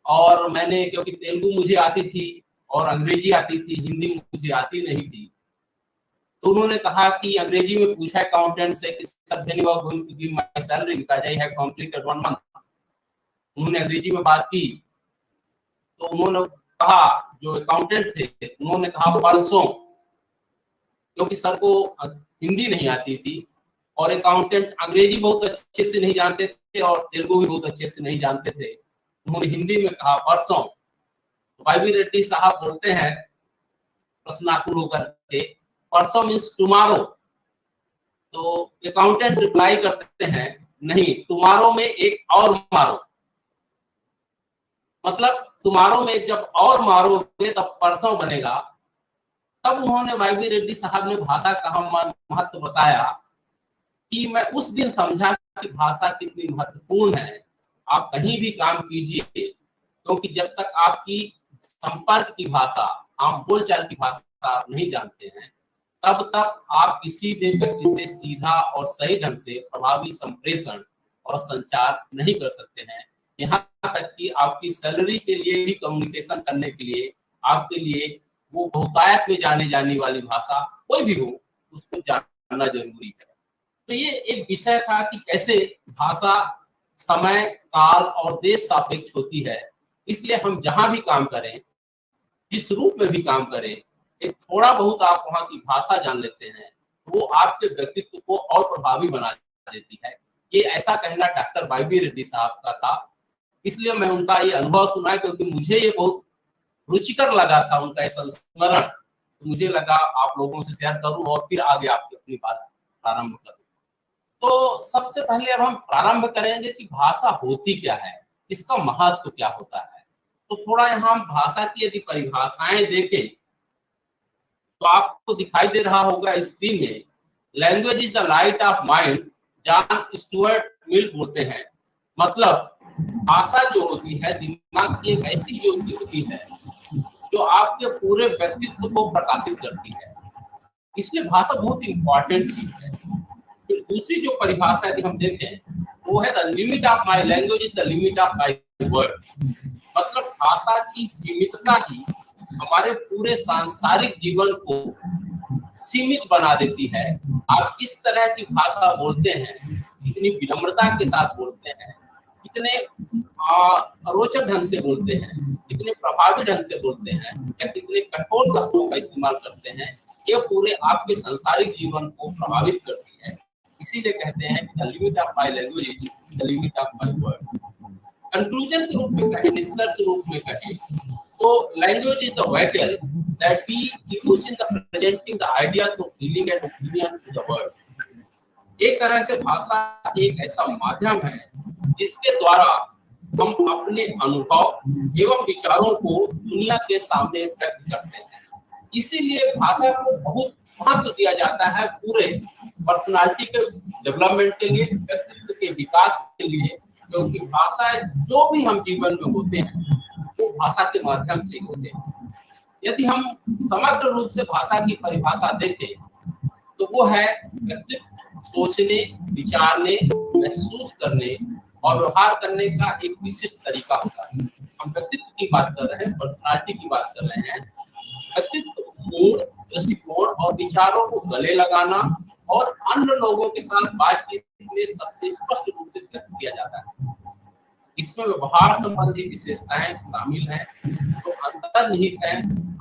और मैंने, क्योंकि तेलुगु मुझे आती थी और अंग्रेजी आती थी, हिंदी मुझे आती नहीं थी, तो उन्होंने कहा कि अंग्रेजी में पूछा अकाउंटेंट से कि sir when you are going to give my salary because I have completed 1 month. उन्होंने अंग्रेजी में बात की, तो उन्होंने कहा, जो अकाउंटेंट थे उन्होंने कहा परसों, क्योंकि सर को हिंदी नहीं आती थी और अकाउंटेंट अंग्रेजी बहुत अच्छे से नहीं जानते थे और तेलुगु भी बहुत अच्छे से नहीं जानते थे। उन्होंने हिंदी में कहा परसों। तो वाईवी रेड्डी साहब बोलते हैं प्रश्नाकुल होकर के, परसों मीन्स टुमारो। तो अकाउंटेंट रिप्लाई करते हैं, नहीं, टुमारो में एक और मारो, मतलब टुमारो में जब और मारोगे तब परसों बनेगा। तब उन्होंने वाईवी रेड्डी साहब ने भाषा का महत्व बताया कि मैं उस दिन समझा कि भाषा कितनी महत्वपूर्ण है। आप कहीं भी काम कीजिए, क्योंकि जब तक आपकी संपर्क की भाषा, आप बोलचाल की भाषा आप नहीं जानते हैं, तब तक आप किसी भी व्यक्ति से सीधा और सही ढंग से प्रभावी संप्रेषण और संचार नहीं कर सकते हैं। यहाँ तक कि आपकी सैलरी के लिए भी कम्युनिकेशन करने के लिए आपके लिए वो बहुतायत में जाने जाने वाली भाषा कोई भी हो, उसको जानना जरूरी है। तो ये एक विषय था कि कैसे भाषा समय, काल और देश सापेक्ष होती है। इसलिए हम जहां भी काम करें, जिस रूप में भी काम करें, एक थोड़ा बहुत आप वहां की भाषा जान लेते हैं, वो आपके व्यक्तित्व को और प्रभावी बना देती है। ये ऐसा कहना डॉक्टर वाईवी रेड्डी साहब का था, इसलिए मैं उनका ये अनुभव सुना, क्योंकि मुझे ये बहुत रुचिकर लगा था उनका संस्मरण। तो मुझे लगा आप लोगों से शेयर करूं और फिर आगे आपकी अपनी बात प्रारंभ करूं। तो सबसे पहले अब हम प्रारंभ करेंगे कि भाषा होती क्या है, इसका महत्व क्या होता है। तो थोड़ा यहाँ हम भाषा की यदि परिभाषाएं देखें तो आपको दिखाई दे रहा होगा स्क्रीन में, language is the light of mind, John Stuart Mill बोलते हैं। मतलब भाषा जो होती है दिमाग की एक ऐसी ज्योति होती है जो आपके पूरे व्यक्तित्व को प्रकाशित करती है। इसलिए भाषा बहुत इंपॉर्टेंट चीज है। फिर दूसरी जो परिभाषा यदि हम देखें, वो है the limit of my language is the limit of my word. मतलब भाषा की सीमितता ही हमारे पूरे सांसारिक जीवन को सीमित बना देती है। आप किस तरह की भाषा बोलते हैं, कितनी विनम्रता के साथ बोलते हैं, कितने रोचक ढंग से बोलते हैं, कितने प्रभावी ढंग से बोलते हैं, या कितने कठोर शब्दों का इस्तेमाल करते हैं, ये पूरे आपके सांसारिक जीवन को प्रभावित करती है। इसीलिए कहते हैं the limit of my language is the limit of my world. Conclusion के रूप में कहें, निष्कर्ष रूप में कहें, तो language is the vehicle that we use in the presenting the ideas of feeling and opinion to the world. एक तरह से भाषा एक ऐसा माध्यम है जिसके द्वारा हम अपने अनुभव एवं विचारों को दुनिया के सामने व्यक्त करते हैं। इसीलिए भाषा को बहुत महत्व दिया जाता है पूरे पर्सनालिटी के डेवलपमेंट के लिए, व्यक्तित्व के विकास के लिए, क्योंकि भाषा जो भी हम जीवन में होते हैं वो भाषा के माध्यम से होते हैं। यदि हम समग्र रूप से भाषा की परिभाषा देखें तो वो है व्यक्तित्व सोचने, विचारने, महसूस करने और व्यवहार करने का एक विशिष्ट तरीका होता है। हम व्यक्तित्व की बात कर रहे हैं, पर्सनालिटी की बात कर रहे हैं। व्यक्तित्व मूड, दृष्टिकोण और विचारों को गले लगाना और अन्य लोगों के साथ बातचीत में सबसे स्पष्ट रूप से व्यक्त किया जाता है। इसमें व्यवहार संबंधी विशेषताएं शामिल हैं, तो अंतर्निहित है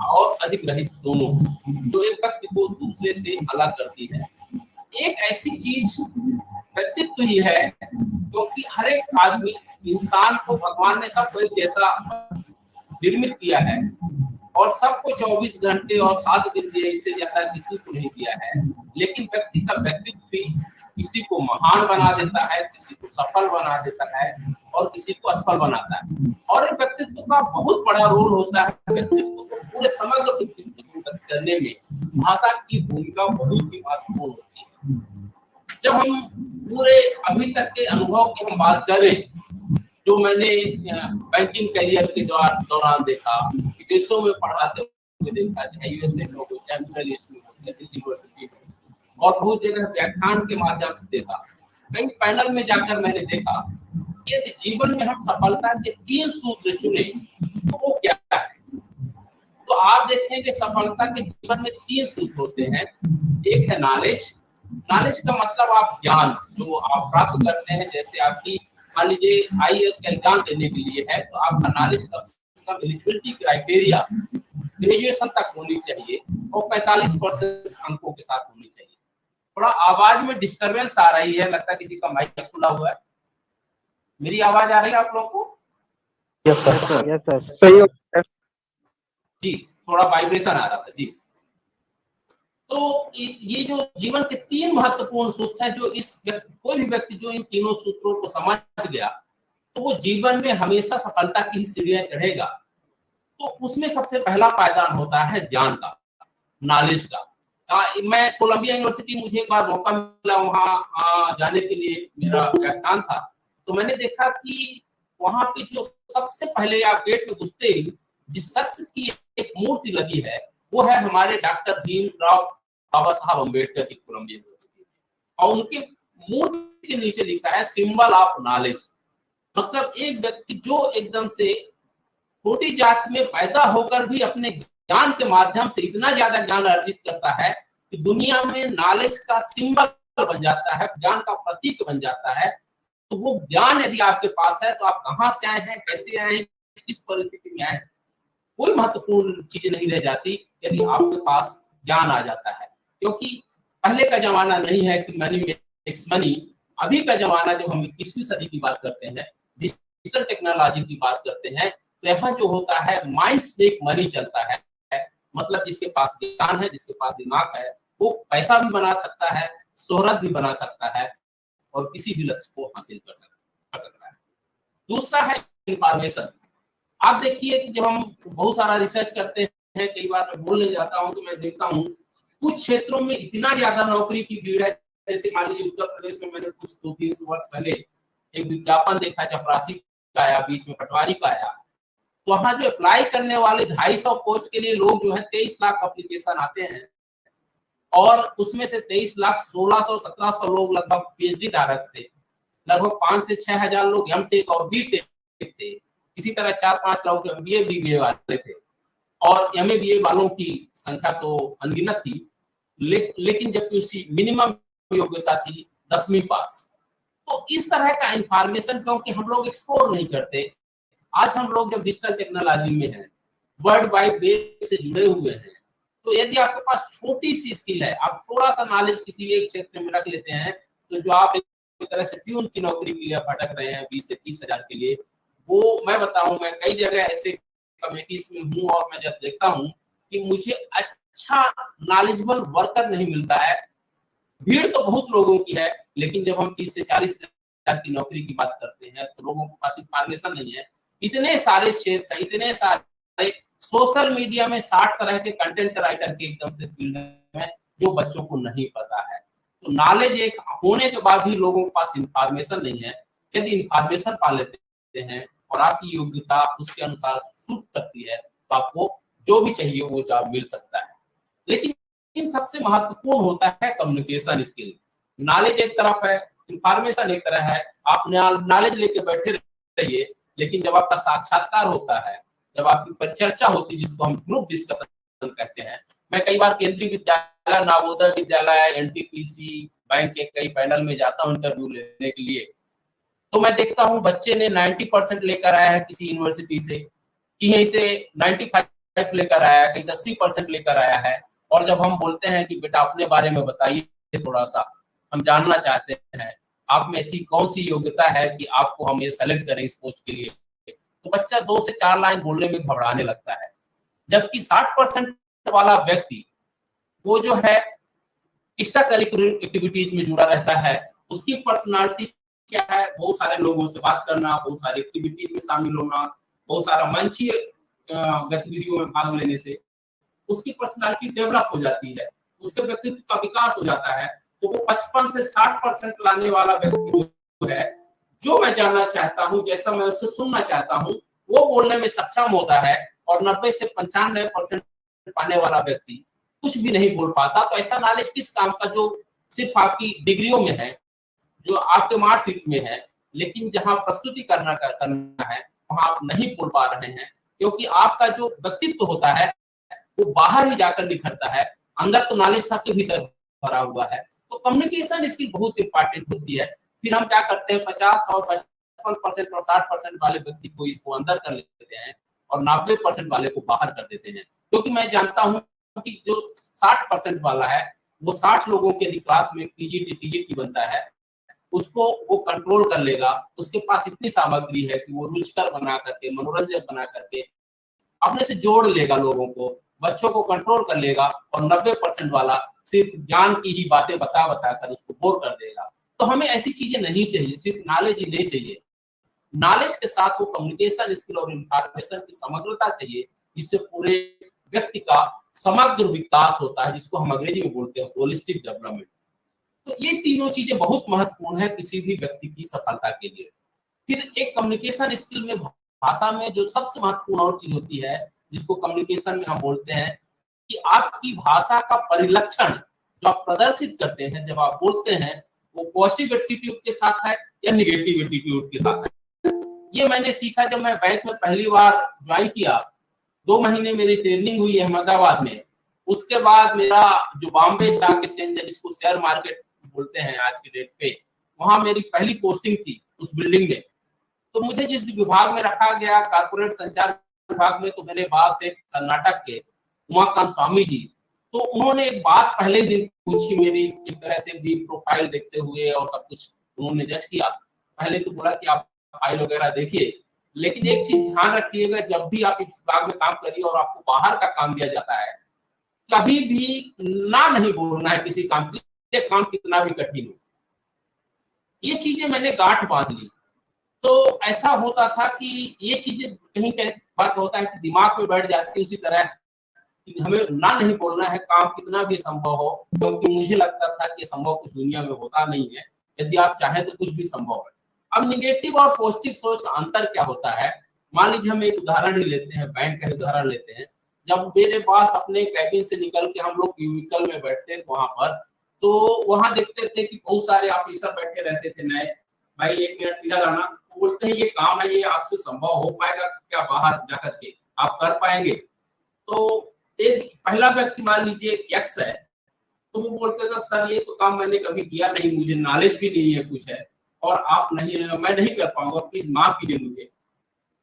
और अधिग्रहित दोनों, जो एक व्यक्ति को दूसरे से अलग करती है। एक ऐसी चीज व्यक्तित्व ही है, क्योंकि हर एक आदमी, इंसान को भगवान ने सबको एक जैसा निर्मित किया है और सबको 24 घंटे और 7 दिन दिए, इससे ज्यादा किसी को नहीं दिया है। लेकिन व्यक्ति का व्यक्तित्व भी किसी को महान बना देता है, किसी को सफल बना देता है और किसी को असफल बनाता है। और व्यक्तित्व का बहुत बड़ा रोल होता है। व्यक्तित्व को पूरे समग्र व्यक्तित्व को करने में भाषा की भूमिका बहुत ही महत्वपूर्ण होती है। जब हम पूरे अभी तक के अनुभव की हम बात करें, जो मैंने बैंकिंग करियर के दौरान देखा, विदेशों में पढ़ाते हुए देखा, चाहे यूएसए में हो, चाहे मिडिल ईस्ट में हो, यूनिवर्सिटी में, और बहुत जगह व्याख्यान के माध्यम से देखा, कई पैनल में जाकर मैंने देखा कि यदि जीवन में हम सफलता के 3 सूत्र चुने तो वो क्या है? तो आप देखेंगे सफलता के जीवन में 3 सूत्र होते हैं। एक है नॉलेज। नॉलेज का मतलब आप ज्ञान जो आप प्राप्त करते हैं, जैसे आपकी मान लीजिए आईएएस का एग्जाम देने के लिए है तो आपका नॉलेज का एलिजिबिलिटी क्राइटेरिया ग्रेजुएशन तक होनी चाहिए और 45% अंकों के साथ होनी चाहिए। थोड़ा आवाज में डिस्टरबेंस आ रही है, लगता है किसी का माइक खुला हुआ है। मेरी आवाज आ रही है आप लोगों को? Yes sir. Yes sir. सही जी, थोड़ा वाइब्रेशन आ रहा था जी। तो ये जो जीवन के 3 महत्वपूर्ण सूत्र हैं, जो कोई भी व्यक्ति जो इन तीनों सूत्रों को समझ गया तो वो जीवन में हमेशा सफलता की सीढ़ियां चढ़ेगा। तो उसमें सबसे पहला पायदान होता है ज्ञान का, नॉलेज का। मैं कोलंबिया यूनिवर्सिटी, मुझे एक बार मौका मिला वहां जाने के लिए, मेरा व्याख्यान था, तो मैंने देखा कि वहां पे जो सबसे पहले आप गेट में घुसते ही जिस शख्स की एक मूर्ति लगी है वो है हमारे डॉक्टर भीमराव बाबा साहब अम्बेडकर की कोलंबिया यूनिवर्सिटी, और उनके मूर्ति के नीचे लिखा है सिंबल ऑफ नॉलेज। मतलब एक व्यक्ति जो एकदम से छोटी जात में पैदा होकर भी अपने ज्ञान के माध्यम से इतना ज्यादा ज्ञान अर्जित करता है कि दुनिया में नॉलेज का सिंबल बन जाता है, ज्ञान का प्रतीक बन जाता है। तो वो ज्ञान यदि आपके पास है तो आप कहाँ से आए हैं, कैसे आए हैं, किस परिस्थिति में आए हैं, कोई महत्वपूर्ण चीज नहीं रह जाती यदि आपके पास ज्ञान आ जाता है। क्योंकि पहले का जमाना नहीं है कि मनी मेक्स मनी। अभी का जमाना, जब हम 21वीं सदी की बात करते हैं, डिजिटल टेक्नोलॉजी की बात करते हैं, तो यहाँ जो होता है माइंड्स मेक मनी चलता है। मतलब जिसके पास ज्ञान है, जिसके पास दिमाग है, वो पैसा भी बना सकता है, शोहरत भी बना सकता है और किसी भी लक्ष्य को हासिल कर सकता है। दूसरा है इंफॉर्मेशन। आप देखिए कि जब हम बहुत सारा रिसर्च करते हैं, कई बार मैं बोलने जाता हूँ तो मैं देखता हूँ कुछ क्षेत्रों में इतना ज्यादा नौकरी की भीड़ है। जैसे मान लीजिए उत्तर प्रदेश में मैंने कुछ 2-3 वर्ष पहले एक विज्ञापन देखा, चपरासी का आया, बीच में पटवारी का आया। तो वहां जो अप्लाई करने वाले 250 पोस्ट के लिए लोग जो है 23 लाख एप्लीकेशन आते हैं, और उसमें से 23 लाख 1600-1700 लोग लगभग पीएचडी धारक थे, लगभग 5 से 6 हजार लोग एमटेक और बीटेक थे, इसी तरह 4-5 लोग एमबीए बीबीए वाले थे, और एमए बीए वालों की संख्या तो अनगिनत थी। लेकिन जबकि उसकी मिनिमम योग्यता थी 10वीं पास। तो इस तरह का इंफॉर्मेशन क्योंकि हम लोग एक्सप्लोर नहीं करते। आज हम लोग जब डिजिटल टेक्नोलॉजी में हैं, वर्ल्ड वाइड वेब से जुड़े हुए हैं, तो यदि आपके पास छोटी सी स्किल है, आप थोड़ा सा नॉलेज किसी एक क्षेत्र में रख लेते हैं, तो जो आप एक तरह से प्यून की नौकरी के लिए भटक रहे हैं 20 से 30 हजार के लिए, वो मैं बताऊं, मैं कई जगह ऐसे कमेटीज में हूँ और मैं जब देखता हूँ कि मुझे अच्छा नॉलेजेबल वर्कर नहीं मिलता है। भीड़ तो बहुत लोगों की है, लेकिन जब हम 30 से 40 हजार की नौकरी की बात करते हैं तो लोगों के पास इंफॉर्मेशन नहीं है। इतने सारे क्षेत्र, इतने सारे सोशल मीडिया में 60 तरह के कंटेंट राइटर के एकदम से फील्ड में जो बच्चों को नहीं पता है। तो नॉलेज एक होने के बाद भी लोगों के पास इंफॉर्मेशन नहीं है। यदि इंफॉर्मेशन पा लेते हैं और आपकी योग्यता उसके अनुसार सूट करती है तो आपको जो भी चाहिए वो जॉब मिल सकता है। लेकिन इन सबसे महत्वपूर्ण होता है कम्युनिकेशन स्किल। नॉलेज एक तरफ है, इंफॉर्मेशन एक तरह है। आप नॉलेज लेके बैठे रहिए, लेकिन जब आपका साक्षात्कार होता है, जब आपकी परिचर्चा होती है, जिसको हम ग्रुप डिस्कशन कहते हैं। मैं कई बार केंद्रीय विद्यालय, नवोदय विद्यालय, एनटीपीसी बैंक के कई पैनल में जाता हूँ इंटरव्यू लेने के लिए, तो मैं देखता हूँ बच्चे ने 90% लेकर आया है किसी यूनिवर्सिटी से, कहीं से 95 लेकर आया है, कहीं से 80% लेकर आया है। और जब हम बोलते हैं कि बेटा अपने बारे में बताइए थोड़ा सा, हम जानना चाहते हैं आप में ऐसी कौन सी योग्यता है कि आपको हम ये सेलेक्ट करें इस पोस्ट के लिए, तो बच्चा 2 से 4 लाइन बोलने में घबराने लगता है। जबकि 60% वाला व्यक्ति वो जो है एक्स्ट्रा करिकुलर एक्टिविटीज में जुड़ा रहता है, उसकी पर्सनालिटी क्या है, बहुत सारे लोगों से बात करना, बहुत सारी एक्टिविटीज में शामिल होना, बहुत सारा मंचीय गतिविधियों में भाग लेने से उसकी पर्सनालिटी डेवलप हो जाती है, उसके व्यक्तित्व का विकास हो जाता है। तो वो 55 से 60% लाने वाला व्यक्ति जो है, जो मैं जानना चाहता हूँ, जैसा मैं उससे सुनना चाहता हूँ, वो बोलने में सक्षम होता है। और 90 से 95% पाने वाला व्यक्ति कुछ भी नहीं बोल पाता। तो ऐसा नॉलेज किस काम का जो सिर्फ आपकी डिग्रियों में है, जो आपके मार्कशीट में है, लेकिन जहां प्रस्तुति करना है वहां आप नहीं बोल पा रहे हैं, क्योंकि आपका जो व्यक्तित्व होता है वो बाहर ही जाकर निखरता है, अंदर तो नॉलेज सबके भीतर भरा हुआ है। तो कम्युनिकेशन स्किल बहुत इंपॉर्टेंट होती है। फिर हम क्या करते हैं, 50 और 55% और 60% वाले व्यक्ति को इसको अंदर कर लेते हैं और 90% वाले को बाहर कर देते हैं, क्योंकि मैं जानता हूं कि जो 60% वाला है वो 60 लोगों के क्लास में पीजीटी टीजीटी बनता है, उसको वो कंट्रोल कर लेगा। उसके पास इतनी सामग्री है कि वो रुचिकर बना करके, मनोरंजक बना करके अपने से जोड़ लेगा लोगों को, बच्चों को कंट्रोल कर लेगा, और 90% वाला सिर्फ ज्ञान की ही बातें बता बता कर उसको बोर कर देगा। तो हमें ऐसी चीजें नहीं चाहिए, सिर्फ नॉलेज ही नहीं चाहिए, नॉलेज के साथ वो कम्युनिकेशन स्किल और इंफॉर्मेशन की समग्रता चाहिए, जिससे पूरे व्यक्ति का समग्र विकास होता है, जिसको हम अंग्रेजी में बोलते हैं होलिस्टिक डेवलपमेंट। तो ये तीनों चीजें बहुत महत्वपूर्ण है किसी भी व्यक्ति की सफलता के लिए। फिर एक कम्युनिकेशन स्किल में भाषा में जो सबसे महत्वपूर्ण और चीज होती है, जिसको कम्युनिकेशन में हम बोलते हैं कि आपकी भाषा का परिलक्षण जो आप प्रदर्शित करते हैं जब आप बोलते हैं, वो पॉजिटिव एटीट्यूड के साथ है या निगेटिव एटीट्यूड के साथ है। ये मैंने सीखा जब मैं बैंक में पहली बार ज्वाइन किया, 2 महीने मेरी ट्रेनिंग हुई अहमदाबाद में। उसके बाद मेरा जो बॉम्बे स्टॉक एक्सचेंज है, जिसको शेयर मार्केट बोलते हैं आज की डेट पे, वहां मेरी पहली पोस्टिंग थी उस बिल्डिंग में। तो मुझे जिस विभाग में रखा गया, कारपोरेट संचार विभाग में, तो मेरे पास एक कर्नाटक के उमाकांत स्वामी जी, तो उन्होंने एक बात पहले दिन पूछी मेरी, एक तरह से भी प्रोफाइल देखते हुए और सब कुछ उन्होंने जज किया। पहले तो बोला कि आप फाइल वगैरह देखिए, लेकिन एक चीज ध्यान रखिएगा, जब भी आप इस विभाग में काम करिए और आपको बाहर का काम दिया जाता है, कभी भी ना नहीं बोलना है किसी काम के लिए, काम कितना भी कठिन हो। ये चीजें मैंने गांठ बांध ली। तो ऐसा होता था कि ये चीजें कहीं कहीं बात होता है कि दिमाग में बैठ जाती है, उसी तरह कि हमें ना नहीं बोलना है, काम कितना भी संभव हो, क्योंकि मुझे लगता था कि संभव कुछ दुनिया में होता नहीं है, यदि आप चाहें तो कुछ भी संभव है। अब निगेटिव और पॉजिटिव सोच का अंतर क्या होता है, मान लीजिए हम एक उदाहरण ही लेते हैं, बैंक का उदाहरण लेते हैं। जब मेरे पास अपने कैबिन से निकल के हम लोग क्यूबिकल में बैठते थे वहां पर, तो वहां देखते थे कि बहुत सारे ऑफिसर बैठे रहते थे नए। भाई 1 मिनट इधर आना, बोलते हैं ये काम है, ये आपसे संभव हो पाएगा क्या बाहर जाकर के, आप कर पाएंगे? तो एक पहला व्यक्ति मान लीजिए एक्स है, तो वो बोलते थे सर ये तो काम मैंने कभी किया नहीं, मुझे नॉलेज भी नहीं है कुछ है, और आप नहीं, मैं नहीं कर पाऊंगा, प्लीज माफ कीजिए मुझे।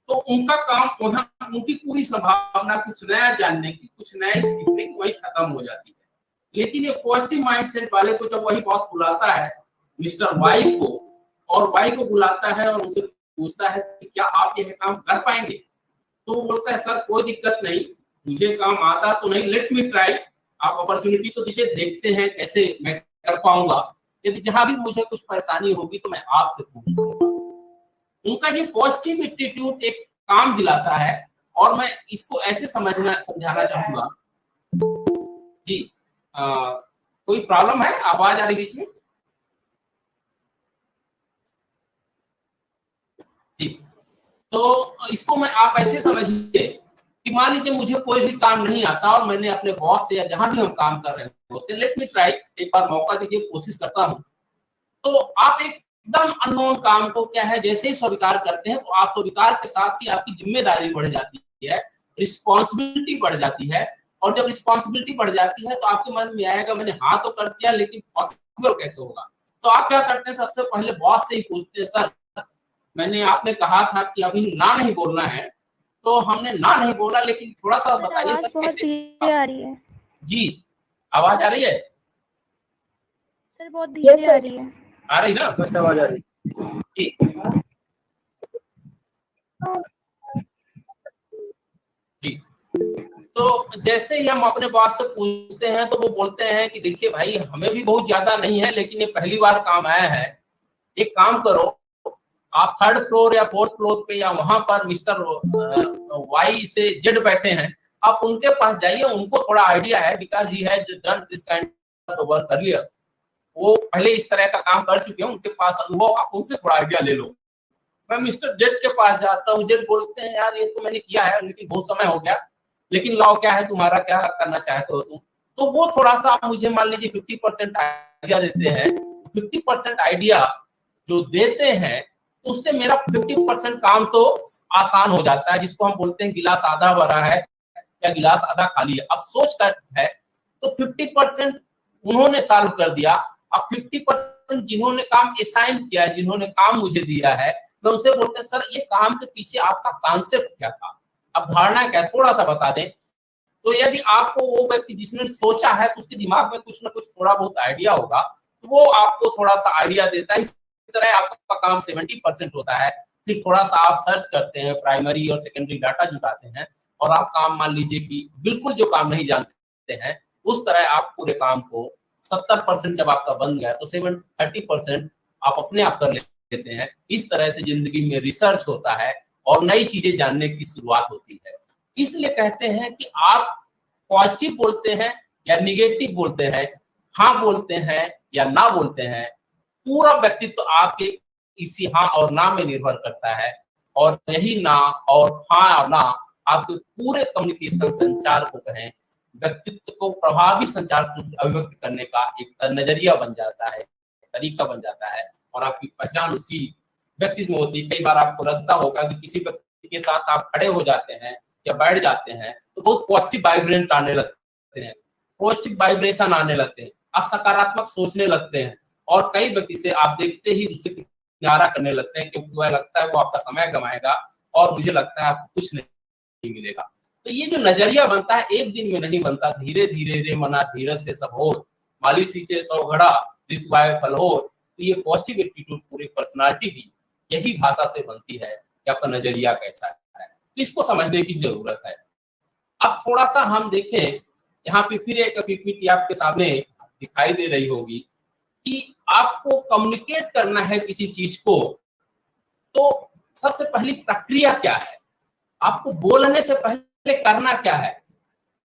तो उनका काम वहां, उनकी पूरी संभावना कुछ नया जानने की, कुछ नए सीखने की वही खत्म हो जाती है। लेकिन ये पॉजिटिव माइंडसेट वाले को जब वही बॉस बुलाता है मिस्टर वाई को, और वाई को बुलाता है और उनसे पूछता है कि क्या आप यह काम कर पाएंगे, तो वो बोलता है सर कोई दिक्कत नहीं, मुझे काम आता तो नहीं, लेट मी ट्राई, आप अपॉर्चुनिटी तो दीजिए, देखते हैं कैसे मैं कर पाऊंगा, यदि जहां भी मुझे कुछ परेशानी होगी तो मैं आपसे पूछ लूंगा। उनका ये पॉजिटिव एटीट्यूड एक काम दिलाता है, और मैं इसको ऐसे समझाना चाहूंगा जी। कोई प्रॉब्लम है, आवाज आ रही बीच में जी? तो इसको मैं आप ऐसे समझिए कि मान लीजिए मुझे कोई भी काम नहीं आता और मैंने अपने बॉस से या जहां भी हम काम कर रहे होते, लेट मी ट्राई, एक बार मौका दीजिए, कोशिश करता हूं। तो आप एकदम अननोन काम को क्या है, जैसे ही स्वीकार करते हैं, तो आप स्वीकार के साथ ही आपकी जिम्मेदारी बढ़ जाती है, रिस्पॉन्सिबिलिटी बढ़ जाती है। और जब रिस्पॉन्सिबिलिटी बढ़ जाती है तो आपके मन में आएगा मैंने हाँ तो कर दिया, लेकिन पॉसिबल कैसे होगा? तो आप क्या करते हैं, सबसे पहले बॉस से ही पूछते हैं, सर मैंने, आपने कहा था कि अभी ना नहीं बोलना है, तो हमने ना नहीं बोला, लेकिन थोड़ा सा बताइए सर कैसे? धीरे आ रही है जी, आवाज आ रही है? सर, बहुत धीरे आ रही है। आ रही ना? आवाज आ रही जी जी। तो जैसे ही हम अपने बॉस से पूछते हैं तो वो बोलते हैं कि देखिए भाई, हमें भी बहुत ज्यादा नहीं है, लेकिन ये पहली बार काम आया है, एक काम करो, आप 3rd फ्लोर या 4th फ्लोर पे या वहां पर मिस्टर वाई से जेड बैठे हैं, आप उनके पास जाइए, उनको थोड़ा आइडिया है, because he has done this kind of work earlier, वो पहले इस तरह का काम कर चुके हैं, उनके पास अनुभव, आप उनसे थोड़ा आइडिया ले लो। मैं मिस्टर जेड के पास जाता हूँ, जेड बोलते हैं यार ये तो मैंने किया है, लेकिन बहुत समय हो गया, लेकिन लाओ क्या है तुम्हारा, क्या करना चाहते हो तुम? तो वो थोड़ा सा मुझे मान लीजिए 50% आइडिया देते हैं। 50% आइडिया जो देते हैं तो उससे मेरा 50% काम तो आसान हो जाता है, जिसको हम बोलते हैं गिलास आधा भरा है या गिलास आधा खाली है। अब सोच कर है तो 50% उन्होंने सॉल्व कर दिया। अब 50% जिन्होंने काम असाइन किया है, जिन्होंने काम मुझे दिया है, मैं उनसे बोलते हैं सर ये काम के पीछे आपका कॉन्सेप्ट क्या था, अब धारणा क्या है, थोड़ा सा बता दें। तो यदि आपको वो व्यक्ति जिसने सोचा है तो उसके दिमाग में कुछ ना कुछ थोड़ा बहुत आइडिया होगा, तो वो आपको थोड़ा सा आइडिया देता है। इस तरह आपका काम 70% होता है। फिर थोड़ा सा आप सर्च करते हैं, प्राइमरी और सेकेंडरी डाटा जुटाते हैं, और आप काम मान लीजिए कि बिल्कुल जो काम नहीं जानते हैं, उस तरह आप पूरे काम को 70% जब आपका बन गया तो 30% आप अपने आप कर लेते हैं। इस तरह से जिंदगी में रिसर्च होता है और नई चीजें जानने की शुरुआत होती है। इसलिए कहते हैं कि आप पॉजिटिव बोलते हैं या निगेटिव बोलते हैं, हाँ बोलते हैं या ना बोलते हैं, पूरा व्यक्तित्व आपके इसी हाँ और ना में निर्भर करता है। और यही ना और हाँ और ना आपके पूरे कम्युनिकेशन संचार को कहें, व्यक्तित्व को प्रभावी संचार से अभिव्यक्त करने का एक नजरिया बन जाता है, तरीका बन जाता है, और आपकी पहचान उसी व्यक्ति में होती है। कई बार आपको लगता होगा कि किसी व्यक्ति के साथ आप खड़े हो जाते हैं या बैठ जाते हैं तो बहुत पॉजिटिव वाइब्रेंट आने लगते हैं, पॉजिटिव वाइब्रेशन आने लगते हैं, आप सकारात्मक सोचने लगते हैं, और कई व्यक्ति से आप देखते ही उससे किनारा करने लगते हैं, क्योंकि वह लगता है वो आपका समय गवाएगा और मुझे लगता है आपको कुछ नहीं मिलेगा। तो ये जो नजरिया बनता है एक दिन में नहीं बनता, धीरे धीरे रे मना धीरज से सब हो, माली सींचे सौ घड़ा ऋतु आए फल हो। तो ये पॉजिटिव एटीट्यूड पूरी पर्सनालिटी की यही भाषा से बनती है कि आपका नजरिया कैसा है, तो इसको समझने की जरूरत है। अब थोड़ा सा हम देखें, यहाँ पे फिर एक पीपीटी आपके सामने दिखाई दे रही होगी कि आपको कम्युनिकेट करना है किसी चीज को, तो सबसे पहली प्रक्रिया क्या है, आपको बोलने से पहले करना क्या है।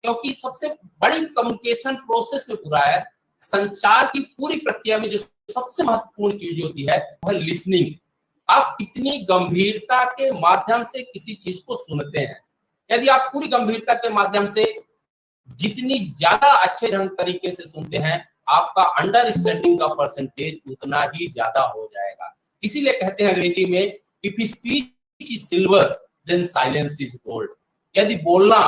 क्योंकि सबसे बड़ी कम्युनिकेशन प्रोसेस में पूरा है, संचार की पूरी प्रक्रिया में जो सबसे महत्वपूर्ण चीज होती है वह लिसनिंग। आप कितनी गंभीरता के माध्यम से किसी चीज को सुनते हैं। यदि आप पूरी गंभीरता के माध्यम से जितनी ज्यादा अच्छे ढंग तरीके से सुनते हैं, आपका अंडरस्टैंडिंग का परसेंटेज उतना ही ज्यादा हो जाएगा। इसीलिए कहते हैं अंग्रेजी में if speech is silver then silence is gold. यदि बोलना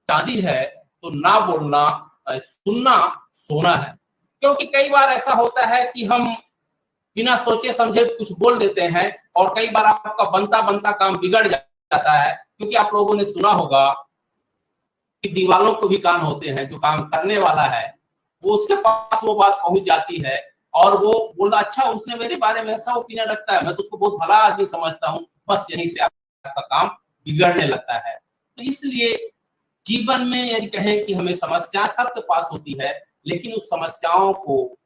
चांदी है तो ना बोलना सुनना सोना है। क्योंकि कई बार ऐसा होता है कि हम बिना सोचे समझे कुछ बोल देते हैं, और कई बार आपका बनता बनता काम बिगड़ जाता है। क्योंकि आप लोगों ने सुना होगा कि दीवालों को भी कान होते हैं, जो काम करने वाला है वो उसके पास वो बात पहुंच जाती है, और वो बोला अच्छा उसने मेरे बारे में ऐसा ओपिनियन रखता है, मैं तो उसको बहुत भला आदमी समझता हूँ, बस यहीं से आपका काम बिगड़ने लगता है। तो इसलिए जीवन में यदि कहें कि हमें समस्या सबके पास होती है, लेकिन उस समस्याओं को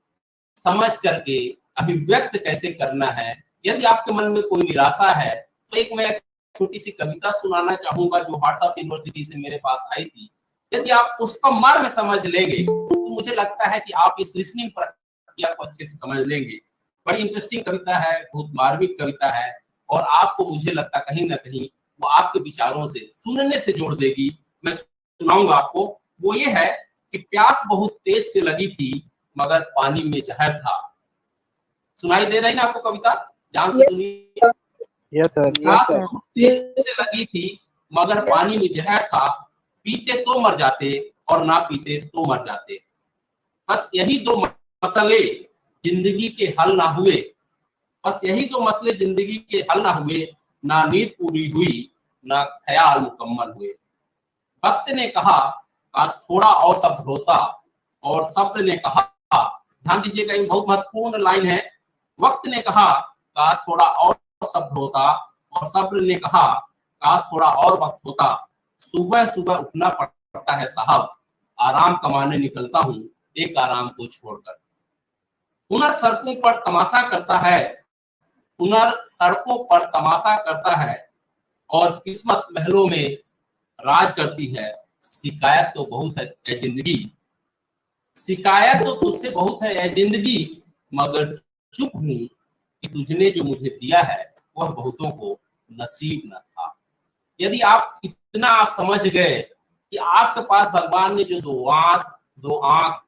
समझ करके अभिव्यक्त कैसे करना है। यदि आपके मन में कोई निराशा है तो एक मैं छोटी सी कविता सुनाना चाहूंगा जो व्हाट्सएप यूनिवर्सिटी से मेरे पास आई थी। यदि आप उसका मर्म समझ लेंगे तो मुझे लगता है कि आप इस लिसनिंग प्रक्रिया को अच्छे से समझ लेंगे। बड़ी इंटरेस्टिंग कविता है, बहुत मार्मिक कविता है, और आपको मुझे लगता है कहीं ना कहीं वो आपके विचारों से सुनने से जोड़ देगी। मैं सुनाऊंगा आपको। वो ये है कि प्यास बहुत तेज से लगी थी मगर पानी में जहर था। सुनाई दे रही ना आपको कविता? ध्यान से सुनिए। Yes sir. प्यास बहुत तेज से लगी थी मगर पानी में जहर था, पीते तो मर जाते और ना पीते तो मर जाते। बस यही दो मसले जिंदगी के हल ना हुए, बस यही दो मसले जिंदगी के हल ना हुए, ना नींद पूरी हुई ना ख्याल मुकम्मल हुए। वक्त ने कहा काश थोड़ा और सब्र होता, और सब्र ने कहा, ध्यान दीजिएगा ये बहुत महत्वपूर्ण लाइन है, वक्त ने कहा काश थोड़ा और सब्र होता, और सब्र ने कहा काश थोड़ा और वक्त होता। सुबह सुबह उठना पड़ता है साहब, आराम कमाने निकलता हूँ एक आराम को छोड़कर। हुनर सड़कों पर तमाशा करता है, हुनर सड़कों पर तमाशा करता है, और किस्मत महलों में राज करती है। शिकायत तो बहुत है ए जिंदगी, शिकायत तो तुझसे बहुत है ए जिंदगी, मगर चुप हूं कि तुझने जो मुझे दिया है वह बहुतों को नसीब न था। यदि आप इतना आप समझ गए कि आपके पास भगवान ने जो दो आंख, दो आंख,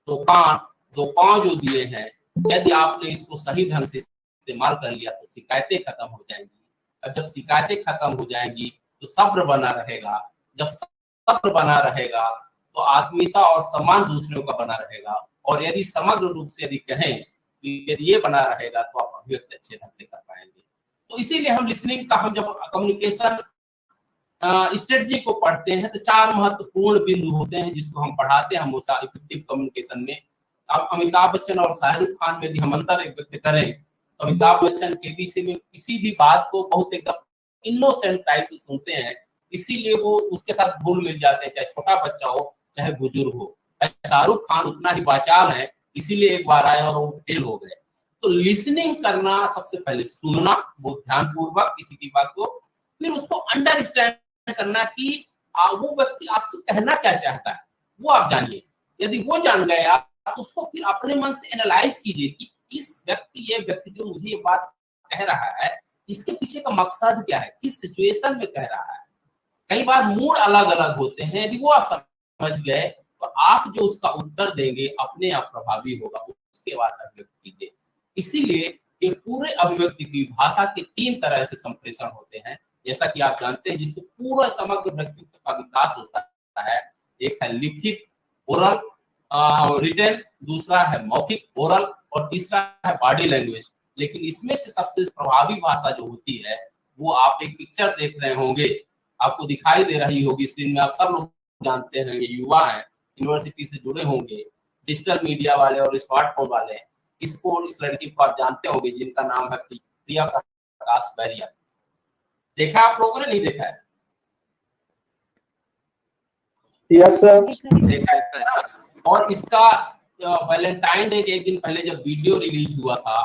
दो कान, दो पांव जो दिए हैं, यदि आपने इसको सही ढंग से इस्तेमाल कर लिया तो शिकायतें खत्म हो जाएंगी। अब जब शिकायतें खत्म हो जाएंगी तो सब्र बना रहेगा। जब सब्र बना रहेगा तो आत्मीयता और सम्मान दूसरों का बना रहेगा। और यदि समग्र रूप से यदि कहें तो यदि ये बना रहेगा तो आप अभिव्यक्ति अच्छे ढंग से कर पाएंगे। तो इसीलिए हम लिसनिंग का, हम जब कम्युनिकेशन स्ट्रेटजी को पढ़ते हैं तो 4 महत्वपूर्ण बिंदु होते हैं जिसको हम पढ़ाते हैं हमेशा इफेक्टिव कम्युनिकेशन में। अब अमिताभ बच्चन और शाहरुख खान में यदि हम अंतर व्यक्त करें तो अमिताभ बच्चन केबीसी में किसी भी बात को बहुत एकदम इनोसेंट टाइप से सुनते हैं, इसीलिए वो उसके साथ घुल मिल जाते हैं, चाहे छोटा बच्चा हो चाहे बुजुर्ग हो। शाहरुख खान उतना ही वाचाल है, इसीलिए एक बार आए और वो फेल हो गए। तो लिसनिंग करना, सबसे पहले सुनना बहुत ध्यानपूर्वक किसी की बात को, फिर उसको अंडरस्टैंड करना कि वो व्यक्ति आपसे कहना क्या चाहता है, वो आप जानिए। यदि वो जान गए आप तो उसको फिर अपने मन से एनालाइज कीजिए कि ये व्यक्ति जो मुझे ये बात कह रहा है, इसके पीछे का मकसद क्या है, किस सिचुएशन में कह रहा है। कई बार मूड अलग अलग होते हैं, यदि वो आप समझ गए तो आप जो उसका उत्तर देंगे अपने आप प्रभावी होगा, उसके बाद अभिव्यक्ति कीजिए। इसीलिए ये पूरे अभिव्यक्ति की भाषा के 3 तरह से संप्रेषण होते हैं, जैसा कि आप जानते हैं, जिससे पूरा समग्र व्यक्तित्व का विकास होता है। एक है लिखित ओरल रिटन, दूसरा है मौखिक ओरल, और तीसरा है बॉडी लैंग्वेज। लेकिन इसमें से सबसे प्रभावी भाषा जो होती है वो आप एक पिक्चर देख रहे होंगे, आपको दिखाई दे रही होगी स्क्रीन में, आप सब लोग जानते हैं, ये युवा हैं, यूनिवर्सिटी से जुड़े होंगे, डिजिटल मीडिया वाले और स्मार्टफोन वाले। इस लड़की को आप जानते होंगे जिनका नाम है प्रिया प्रकाश बैरिया। देखा आप लोगों ने, नहीं देखा है? Yes sir. देखा है। और इसका वैलेंटाइन डे के एक दिन पहले जब वीडियो रिलीज हुआ था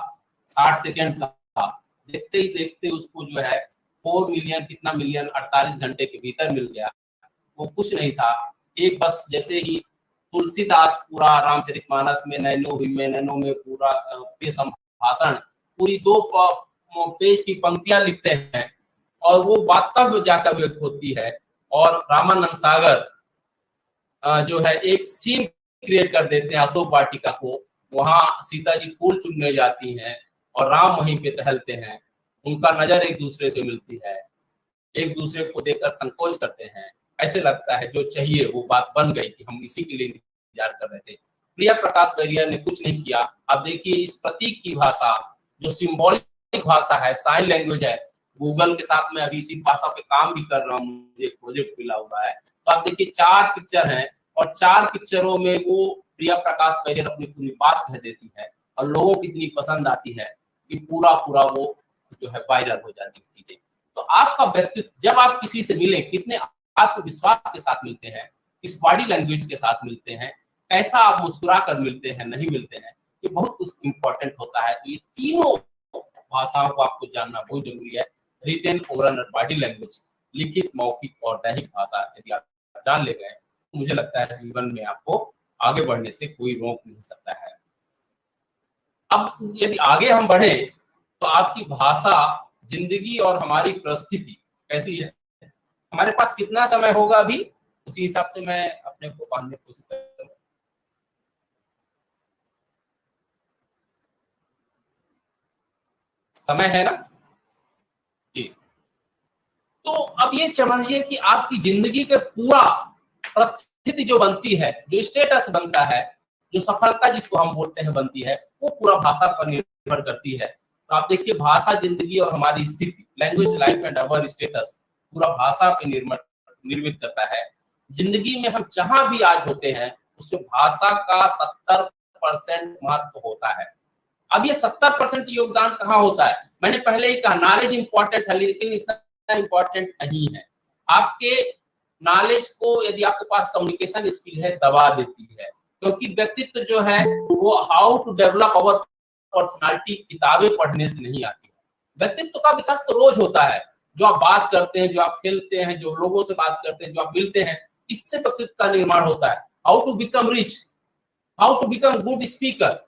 60 सेकंड का, देखते ही देखते उसको जो है 4 मिलियन, कितना मिलियन 48 घंटे के भीतर मिल गया। वो कुछ नहीं था, एक बस जैसे ही तुलसीदास पूरा रामचरितमानस में नैनो में पूरा संभाषण पूरी 2 पेज की पंक्तियां लिखते हैं और वो बात तब जाकर व्यक्त होती है। और रामानंद सागर जो है एक सीन क्रिएट कर देते हैं अशोक वाटिका को, वहां सीता जी फूल चुनने जाती हैं और राम वहीं पे टहलते हैं, उनका नजर एक दूसरे से मिलती है, एक दूसरे को देखकर संकोच करते हैं, ऐसे लगता है जो चाहिए वो बात बन गई कि हम इसी के लिए इंतजार कर रहे थे। प्रिया प्रकाश बैरिया ने कुछ नहीं किया। अब देखिए इस प्रतीक की भाषा जो सिंबॉलिक भाषा है, साइन लैंग्वेज है, गूगल के साथ में अभी इसी भाषा पे काम भी कर रहा हूँ, मुझे एक प्रोजेक्ट मिला हुआ है। तो आप देखिए 4 पिक्चर हैं और 4 पिक्चरों में वो प्रिया प्रकाश बैरिया अपनी पूरी बात कह देती है और लोगों को इतनी पसंद आती है कि पूरा वो जो है वायरल हो जाती है चीजें। तो आपका व्यक्तित्व, जब आप किसी से मिले कितने आत्मविश्वास के साथ मिलते हैं, किस बॉडी लैंग्वेज के साथ मिलते हैं, कैसा आप मुस्कुरा कर मिलते हैं, नहीं मिलते हैं, ये बहुत कुछ इंपॉर्टेंट होता है। तो ये तीनों भाषाओं को आपको जानना बहुत जरूरी है, रिटन, ओरल और बॉडी लैंग्वेज, लिखित, मौखिक और दैहिक भाषा। यदि आप जान ले गए तो मुझे लगता है जीवन में आपको आगे बढ़ने से कोई रोक नहीं सकता है। अब यदि आगे हम बढ़े तो आपकी भाषा, जिंदगी और हमारी परिस्थिति कैसी है। हमारे पास कितना समय होगा अभी, उसी हिसाब से मैं अपने को बांधने की कोशिश करूंगा। समय है ना जी। तो अब ये समझिए कि आपकी जिंदगी के पूरा परिस्थिति जो बनती है, जो स्टेटस बनता है, जो सफलता जिसको हम बोलते हैं बनती है, वो पूरा भाषा पर निर्भर करती है। तो आप देखिए भाषा, जिंदगी और हमारी स्थिति, language life and our status, पूरा भाषा पे निर्मित करता है। जिंदगी में हम जहां भी आज होते हैं उसमें भाषा का 70% महत्व होता है। अब ये 70% योगदान कहाँ होता है, मैंने पहले ही कहा नॉलेज इंपॉर्टेंट है, लेकिन इतना इंपॉर्टेंट नहीं है। आपके नॉलेज को, यदि आपके पास कम्युनिकेशन स्किल है, दबा देती है, क्योंकि व्यक्तित्व जो है वो how to develop our personality किताबें पढ़ने से नहीं आती है। व्यक्तित्व का विकास तो रोज होता है, जो आप बात करते हैं, जो आप खेलते हैं, जो लोगों से बात करते हैं, जो आप मिलते हैं, इससे व्यक्तित्व का निर्माण होता है। How to become rich, how to become good speaker,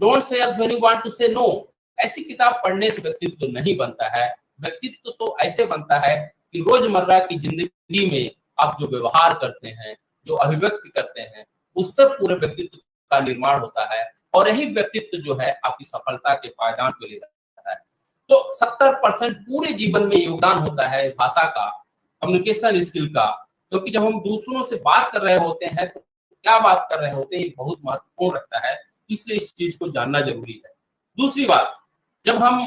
don't say yes when you want to say no, ऐसी किताब पढ़ने से व्यक्तित्व नहीं बनता है। व्यक्तित्व तो ऐसे बनता है कि रोजमर्रा की जिंदगी में आप जो व्यवहार करते हैं, जो अभिव्यक्ति करते हैं, उससे पूरे व्यक्तित्व का निर्माण होता है। और यही व्यक्तित्व जो है आपकी सफलता के पायदान पे ले जाता है। तो 70% पूरे जीवन में योगदान होता है भाषा का, कम्युनिकेशन स्किल का, क्योंकि जब हम दूसरों से बात कर रहे होते हैं तो क्या बात कर रहे होते हैं ये बहुत महत्वपूर्ण रखता है, इसलिए इस चीज को जानना जरूरी है। दूसरी बात, जब हम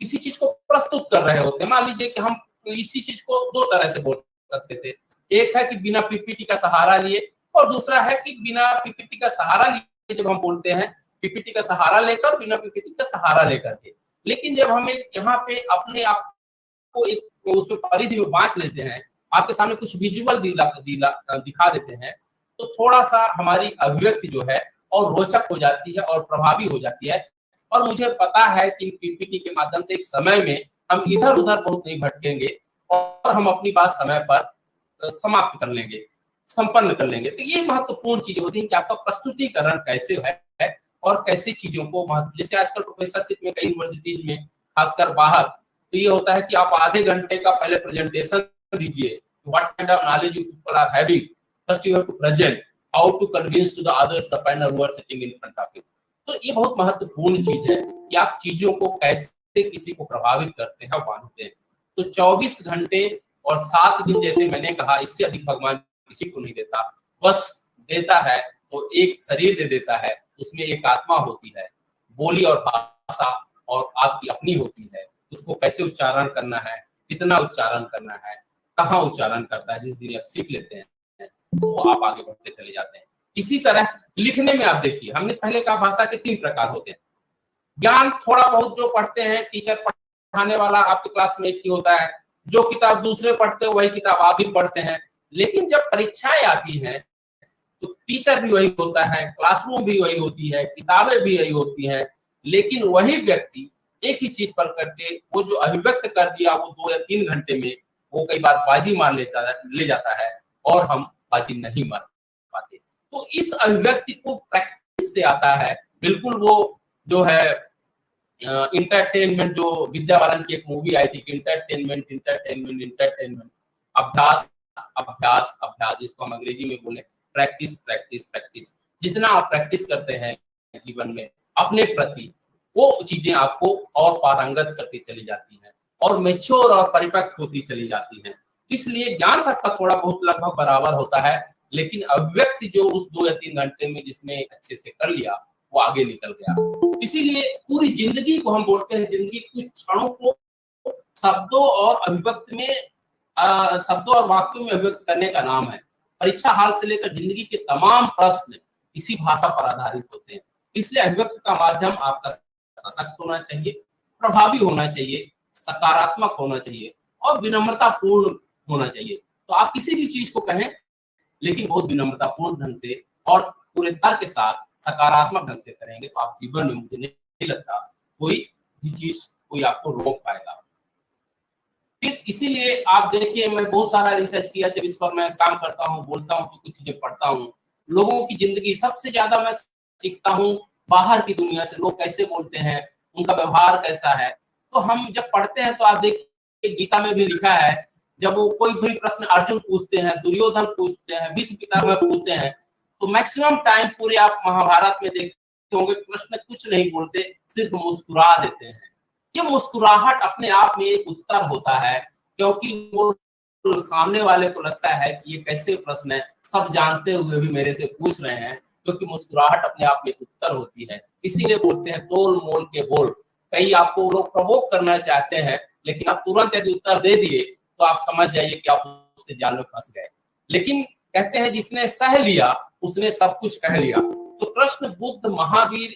किसी चीज को प्रस्तुत कर रहे होते हैं, मान लीजिए कि हम इसी चीज को दो तरह से बोल सकते थे, एक है कि बिना पीपीटी का सहारा लिए, और दूसरा है कि बिना पीपीटी का सहारा लिए जब हम बोलते हैं, पीपीटी का सहारा लेकर, बिना पीपीटी का सहारा लेकर के। लेकिन जब हम यहाँ पे अपने आप को एक उसमें परिधि में बांट लेते हैं, आपके सामने कुछ विजुअल दिखा देते हैं, तो थोड़ा सा हमारी अभिव्यक्ति जो है और रोचक हो जाती है और प्रभावी हो जाती है। और मुझे पता है कि पीपीटी के माध्यम से एक समय में हम इधर उधर बहुत नहीं भटकेंगे और हम अपनी बात समय पर समाप्त कर लेंगे, संपन्न कर लेंगे। तो ये महत्वपूर्ण चीजें होती है कि आपका प्रस्तुतिकरण कैसे है और कैसी चीजों को महत्व, जैसे आजकल प्रोफेसरशिप में कई यूनिवर्सिटीज में खासकर बाहर, तो ये होता है कि आप आधे घंटे का पहले प्रेजेंटेशन दीजिए, what kind of knowledge you people are having, first you have to present, how to convince to the others the panel who are sitting in front of you. तो ये बहुत महत्वपूर्ण चीज है कि आप चीजों को कैसे किसी को प्रभावित करते हैं, बांधते हैं। तो 24 घंटे और 7 दिन, जैसे मैंने कहा, इससे अधिक भगवान किसी को नहीं देता। बस देता है तो एक शरीर दे देता है, उसमें एक आत्मा होती है, बोली और भाषा और आपकी अपनी होती है। उसको कैसे उच्चारण करना है, कितना उच्चारण करना है, कहाँ उच्चारण करता है, जिस दिन आप सीख लेते हैं तो आप आगे बढ़ते चले जाते हैं। इसी तरह लिखने में आप देखिए, हमने पहले कहा भाषा के 3 प्रकार होते हैं। ज्ञान थोड़ा बहुत जो पढ़ते हैं, टीचर पढ़ाने वाला आपके क्लास में एक ही होता है, जो किताब दूसरे पढ़ते हैं वही किताब आप भी पढ़ते हैं। लेकिन जब परीक्षाएं आती हैं तो टीचर भी वही होता है, क्लासरूम भी वही होती है, किताबें भी वही होती हैं, लेकिन वही व्यक्ति एक ही चीज पर करके वो जो अभिव्यक्त कर दिया वो 2 या 3 घंटे में वो कई बार बाजी मार ले जाता है और हम बाजी नहीं मार पाते। तो इस अभिव्यक्ति को प्रैक्टिस से आता है। बिल्कुल वो जो है इंटरटेनमेंट, जो विद्या बालन की एक मूवी आई थी, इंटरटेनमेंट इंटरटेनमेंट इंटरटेनमेंट, अभ्यास अभ्यास अभ्यास, जिसको हम अंग्रेजी में बोले प्रैक्टिस प्रैक्टिस प्रैक्टिस। जितना आप प्रैक्टिस करते हैं जीवन में अपने प्रति, वो चीजें आपको और पारंगत करती चली जाती हैं और मैच्योर और परिपक्व होती चली जाती हैं। इसलिए ज्ञान सबका थोड़ा बहुत लगभग बराबर होता है, लेकिन अभिव्यक्ति जो उस 2 या 3 घंटे में जिसने अच्छे से कर लिया वो आगे निकल गया। इसीलिए पूरी जिंदगी को हम बोलते हैं, जिंदगी कुछ क्षणों को शब्दों और अभिव्यक्ति में शब्दों और वाक्यों में अभिव्यक्त करने का नाम है। परीक्षा हाल से लेकर जिंदगी के तमाम प्रश्न इसी भाषा पर आधारित होते हैं। इसलिए अभिव्यक्ति का माध्यम आपका सशक्त होना चाहिए, प्रभावी होना चाहिए, सकारात्मक होना चाहिए और विनम्रतापूर्ण होना चाहिए। तो आप किसी भी चीज को कहें, लेकिन बहुत विनम्रतापूर्ण ढंग से और पूरे तर्क के साथ सकारात्मक ढंग से करेंगे तो आप जीवन में, मुझे नहीं लगता कोई भी चीज कोई आपको रोक पाएगा। फिर इसीलिए आप देखिए, मैं बहुत सारा रिसर्च किया, जब इस पर मैं काम करता हूँ, बोलता हूँ, तो कुछ चीजें पढ़ता हूँ। लोगों की जिंदगी सबसे ज्यादा मैं सीखता हूँ बाहर की दुनिया से, लोग कैसे बोलते हैं, उनका व्यवहार कैसा है। तो हम जब पढ़ते हैं तो आप देखिए गीता में भी लिखा है, जब वो कोई भी प्रश्न अर्जुन पूछते हैं, दुर्योधन पूछते हैं, भीष्म पितामह पूछते हैं, तो मैक्सिमम टाइम पूरे आप महाभारत में देखते होंगे प्रश्न कुछ नहीं बोलते, सिर्फ मुस्कुरा देते हैं। ये मुस्कुराहट अपने आप में एक उत्तर होता है, क्योंकि वो सामने वाले को लगता है कि ये कैसे प्रश्न है, सब जानते हुए भी मेरे से पूछ रहे हैं, क्योंकि मुस्कुराहट अपने आप में एक उत्तर होती है। इसीलिए बोलते हैं तोल मोल के बोल। कहीं आपको लोग प्रवोक करना चाहते हैं, लेकिन आप तुरंत यदि उत्तर दे दिए तो आप समझ जाइए कि आप उसके जाल में फंस गए। लेकिन कहते हैं जिसने सह लिया उसने सब कुछ कह लिया। तो कृष्ण, बुद्ध, महावीर,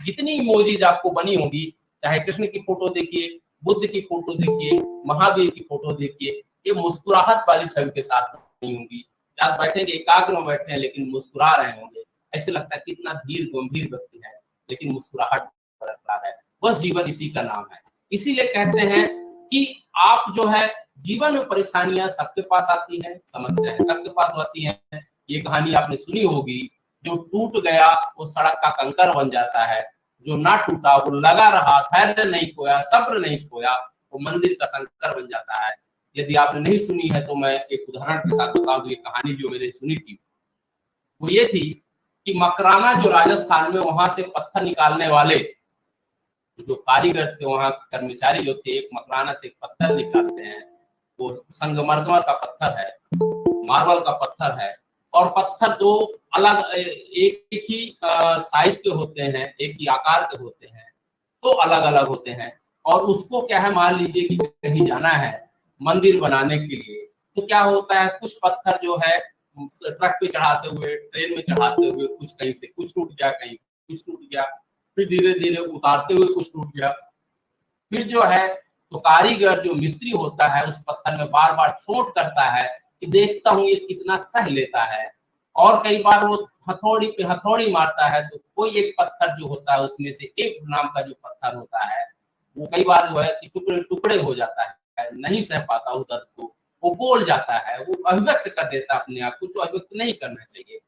जितनी इमोजीज आपको बनी होगी, चाहे कृष्ण की फोटो देखिए, बुद्ध की फोटो देखिए, महावीर की फोटो देखिए, ये मुस्कुराहट वाली छवि के साथ नहीं होंगी। आप बैठेंगे, एकाग्र में बैठे हैं लेकिन मुस्कुरा रहे होंगे, ऐसे लगता है कितना धीर गंभीर व्यक्ति है, लेकिन मुस्कुराहट बरकरार है। बस जीवन इसी का नाम है। इसीलिए कहते हैं कि आप जो है जीवन में परेशानियां सबके पास आती हैं, समस्याएं सबके पास आती हैं। ये कहानी आपने सुनी होगी, जो टूट गया वो सड़क का कंकर बन जाता है, जो ना टूटा वो लगा रहा, धैर्य नहीं खोया, सब्र नहीं खोया, वो मंदिर का शंकर बन जाता है। यदि आपने नहीं सुनी है तो मैं एक उदाहरण के साथ बता दूं। ये कहानी जो मैंने सुनी थी वो ये थी कि मकराना जो राजस्थान में, वहां से पत्थर निकालने वाले जो कारीगर थे, वहां कर्मचारी जो थे, एक मकराना से एक पत्थर निकालते हैं, वो संगमरमर का पत्थर है, मार्बल का पत्थर है। और पत्थर दो अलग एक ही साइज के होते हैं, एक ही आकार के होते हैं, तो अलग अलग होते हैं। और उसको क्या है, मान लीजिए कि कहीं जाना है मंदिर बनाने के लिए, तो क्या होता है, कुछ पत्थर जो है ट्रक पे चढ़ाते हुए, ट्रेन में चढ़ाते हुए, कुछ कहीं से कुछ टूट गया, कहीं कुछ टूट गया, फिर धीरे धीरे उतारते हुए कुछ टूट गया। फिर जो है तो कारीगर जो मिस्त्री होता है उस पत्थर में बार बार चोट करता है कि देखता हूँ ये कितना सह लेता है। और कई बार वो हथौड़ी पे हथौड़ी मारता है, तो कोई एक पत्थर जो होता है उसमें से एक नाम का जो पत्थर होता है वो कई बार जो है कि टुकड़े टुकड़े हो जाता है, नहीं सह पाता उस दर्द को, वो बोल जाता है, वो अभिव्यक्त कर देता है अपने आप को, जो अभिव्यक्त नहीं करना चाहिए।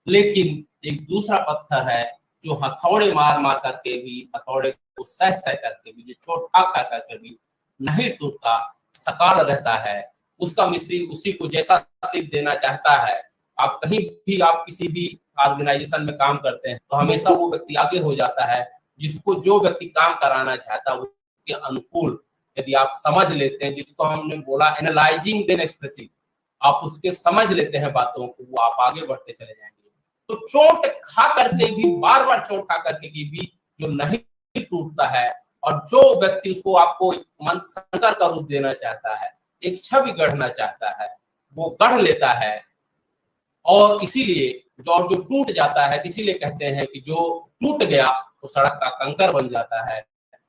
लेकिन एक दूसरा पत्थर है जो हथौड़े मार मार करके भी, हथौड़े को सह सह करके भी, जो चोट खा खा करके भी नहीं टूटता, सकाल रहता है। उसका मिस्त्री उसी को जैसा सीख देना चाहता है। आप कहीं भी, आप किसी भी ऑर्गेनाइजेशन में काम करते हैं तो हमेशा वो व्यक्ति आगे हो जाता है जिसको जो व्यक्ति काम कराना चाहता है उसके अनुकूल यदि आप समझ लेते हैं, जिसको हमने बोला एनालाइजिंग देन एक्सप्रेसिंग, आप उसके समझ लेते हैं बातों को, वो आप आगे बढ़ते चले जाएंगे। तो चोट खा करके भी, बार बार चोट खा करके भी जो नहीं टूटता है, और जो व्यक्ति उसको आपको मन शंकर का रूप देना चाहता है, एक छवि गढ़ना चाहता है, वो गढ़ लेता है। और इसीलिए जो टूट जाता है, इसीलिए कहते हैं कि जो टूट गया तो सड़क का कंकर बन जाता है,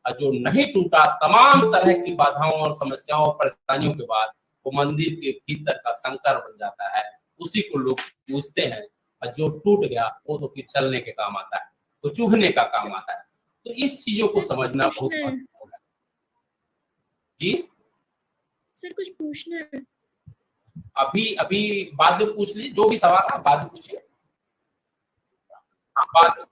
और जो नहीं टूटा तमाम तरह की बाधाओं और समस्याओं और परेशानियों के बाद वो मंदिर के भीतर का संकर बन जाता है। उसी को लोग पूजते हैं। और जो टूट गया वो तो फिर चलने के काम आता है, तो चुभने का काम आता है। तो इस चीजों को समझना बहुत महत्वपूर्ण है। जी सर कुछ पूछना है? अभी अभी बाद में पूछ लीजिए, जो भी सवाल है बाद में पूछिए। बाद में,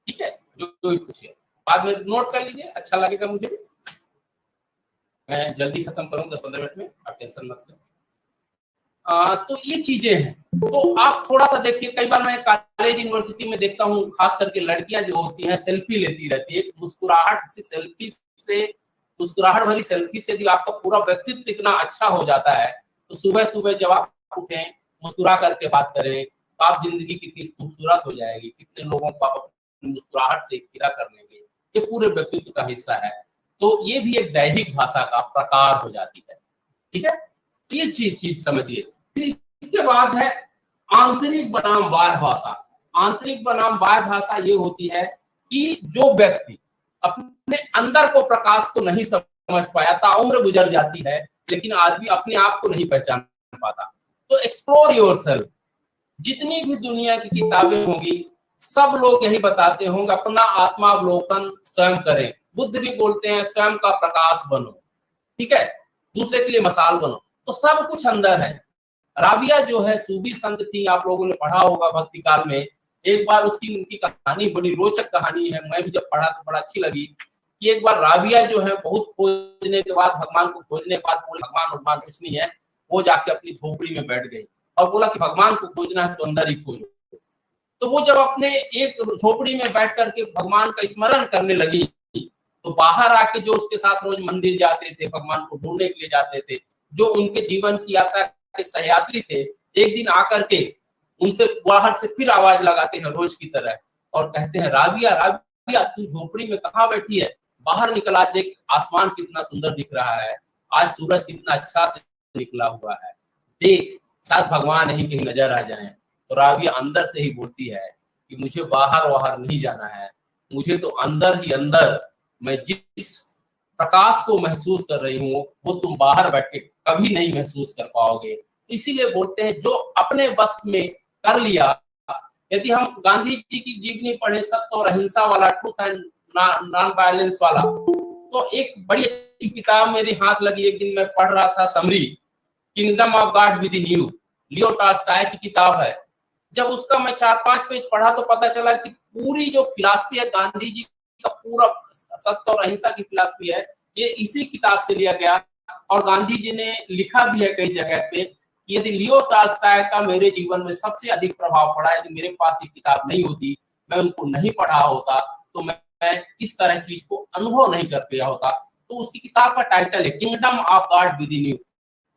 ठीक है, जो भी पूछिए बाद में नोट कर लीजिए, अच्छा लगेगा मुझे भी। मैं जल्दी खत्म करूँ 10-15 मिनट में, आप टेंशन मत लें। तो ये चीजें हैं। तो आप थोड़ा सा देखिए, कई बार मैं कॉलेज यूनिवर्सिटी में देखता हूँ, खास करके लड़कियां जो होती हैं सेल्फी लेती रहती है, मुस्कुराहट से सेल्फी से, मुस्कुराहट भरी सेल्फी से यदि आपका पूरा व्यक्तित्व इतना अच्छा हो जाता है, तो सुबह सुबह जब आप उठें, मुस्कुरा करके बात करें, तो आप जिंदगी कितनी खूबसूरत हो जाएगी, कितने लोगों को आप अपनी मुस्कुराहट से खिला कर लेंगे, ये पूरे व्यक्तित्व का हिस्सा है। तो ये भी एक दैहिक भाषा का प्रकार हो जाती है। ठीक है, तो ये चीज समझिए। फिर इसके बाद है आंतरिक बनाम बाह्य भाषा। आंतरिक बनाम बाह्य भाषा ये होती है कि जो व्यक्ति अपने अंदर को, प्रकाश को नहीं समझ पाया, ताउम्र गुजर जाती है, लेकिन आदमी अपने आप को नहीं पहचान पाता। तो एक्सप्लोर योरसेल्फ। जितनी भी दुनिया की किताबें होंगी, सब लोग यही बताते होंगे, अपना आत्मावलोकन स्वयं करें। बुद्ध भी बोलते हैं स्वयं का प्रकाश बनो, ठीक है, दूसरे के लिए मसाल बनो। तो सब कुछ अंदर है। राबिया जो है सूफी संत थी, आप लोगों ने पढ़ा होगा भक्ति काल में। एक बार उसकी उनकी कहानी बड़ी रोचक कहानी है, मैं भी जब पढ़ा तो बड़ा अच्छी लगी कि एक बार राबिया जो है बहुत खोजने के बाद, भगवान को खोजने के बाद, बोले भगवान कुछ नहीं है, वो जाके अपनी झोपड़ी में बैठ गई और बोला कि भगवान को खोजना है तो अंदर ही खोजो। तो वो जब अपने एक झोपड़ी में बैठ करके भगवान का स्मरण करने लगी, तो बाहर आके जो उसके साथ रोज मंदिर जाते थे, भगवान को ढूंढने के लिए जाते थे, जो उनके जीवन की यात्रा के सहयात्री थे, एक दिन आकर के उनसे बाहर से फिर आवाज लगाते हैं रोज की तरह और कहते हैं, राबिया राबिया तू झोपड़ी में कहाँ बैठी है, बाहर निकला, देख आसमान कितना सुंदर दिख रहा है, आज सूरज कितना अच्छा से निकला हुआ है, देख शायद भगवान यही कहीं नजर आ जाए। तो राबिया अंदर से ही बोलती है कि मुझे बाहर नहीं जाना है, मुझे तो अंदर ही अंदर, मैं जिस प्रकाश को महसूस कर रही हूँ वो तुम बाहर बैठ के कभी नहीं महसूस कर पाओगे। इसीलिए बोलते हैं जो अपने बस में कर लिया। यदि हम गांधी जी की जीवनी पढ़े, सत्य और अहिंसा वाला, ट्रूथ एंड नॉन वायलेंस वाला, तो एक बड़ी अच्छी किताब मेरे हाथ लगी, एक दिन मैं पढ़ रहा था, summary kingdom of God within you, Leo Tolstoy की किताब है। जब उसका मैं 4-5 पेज पढ़ा तो पता चला कि पूरी जो फिलॉसफी है गांधी जी का, पूरा सत्य और अहिंसा की फिलॉसफी है, ये इसी किताब से लिया गया। और गांधी जी ने लिखा भी है कई जगह पे कि यदि लियो टॉल्स्टॉय का मेरे जीवन में सबसे अधिक प्रभाव पड़ा, यदि मेरे पास ये किताब नहीं होती, मैं उनको नहीं पढ़ा होता, तो मैं इस तरह चीज को अनुभव नहीं कर पाया होता। तो उसकी किताब का टाइटल है kingdom of God within you.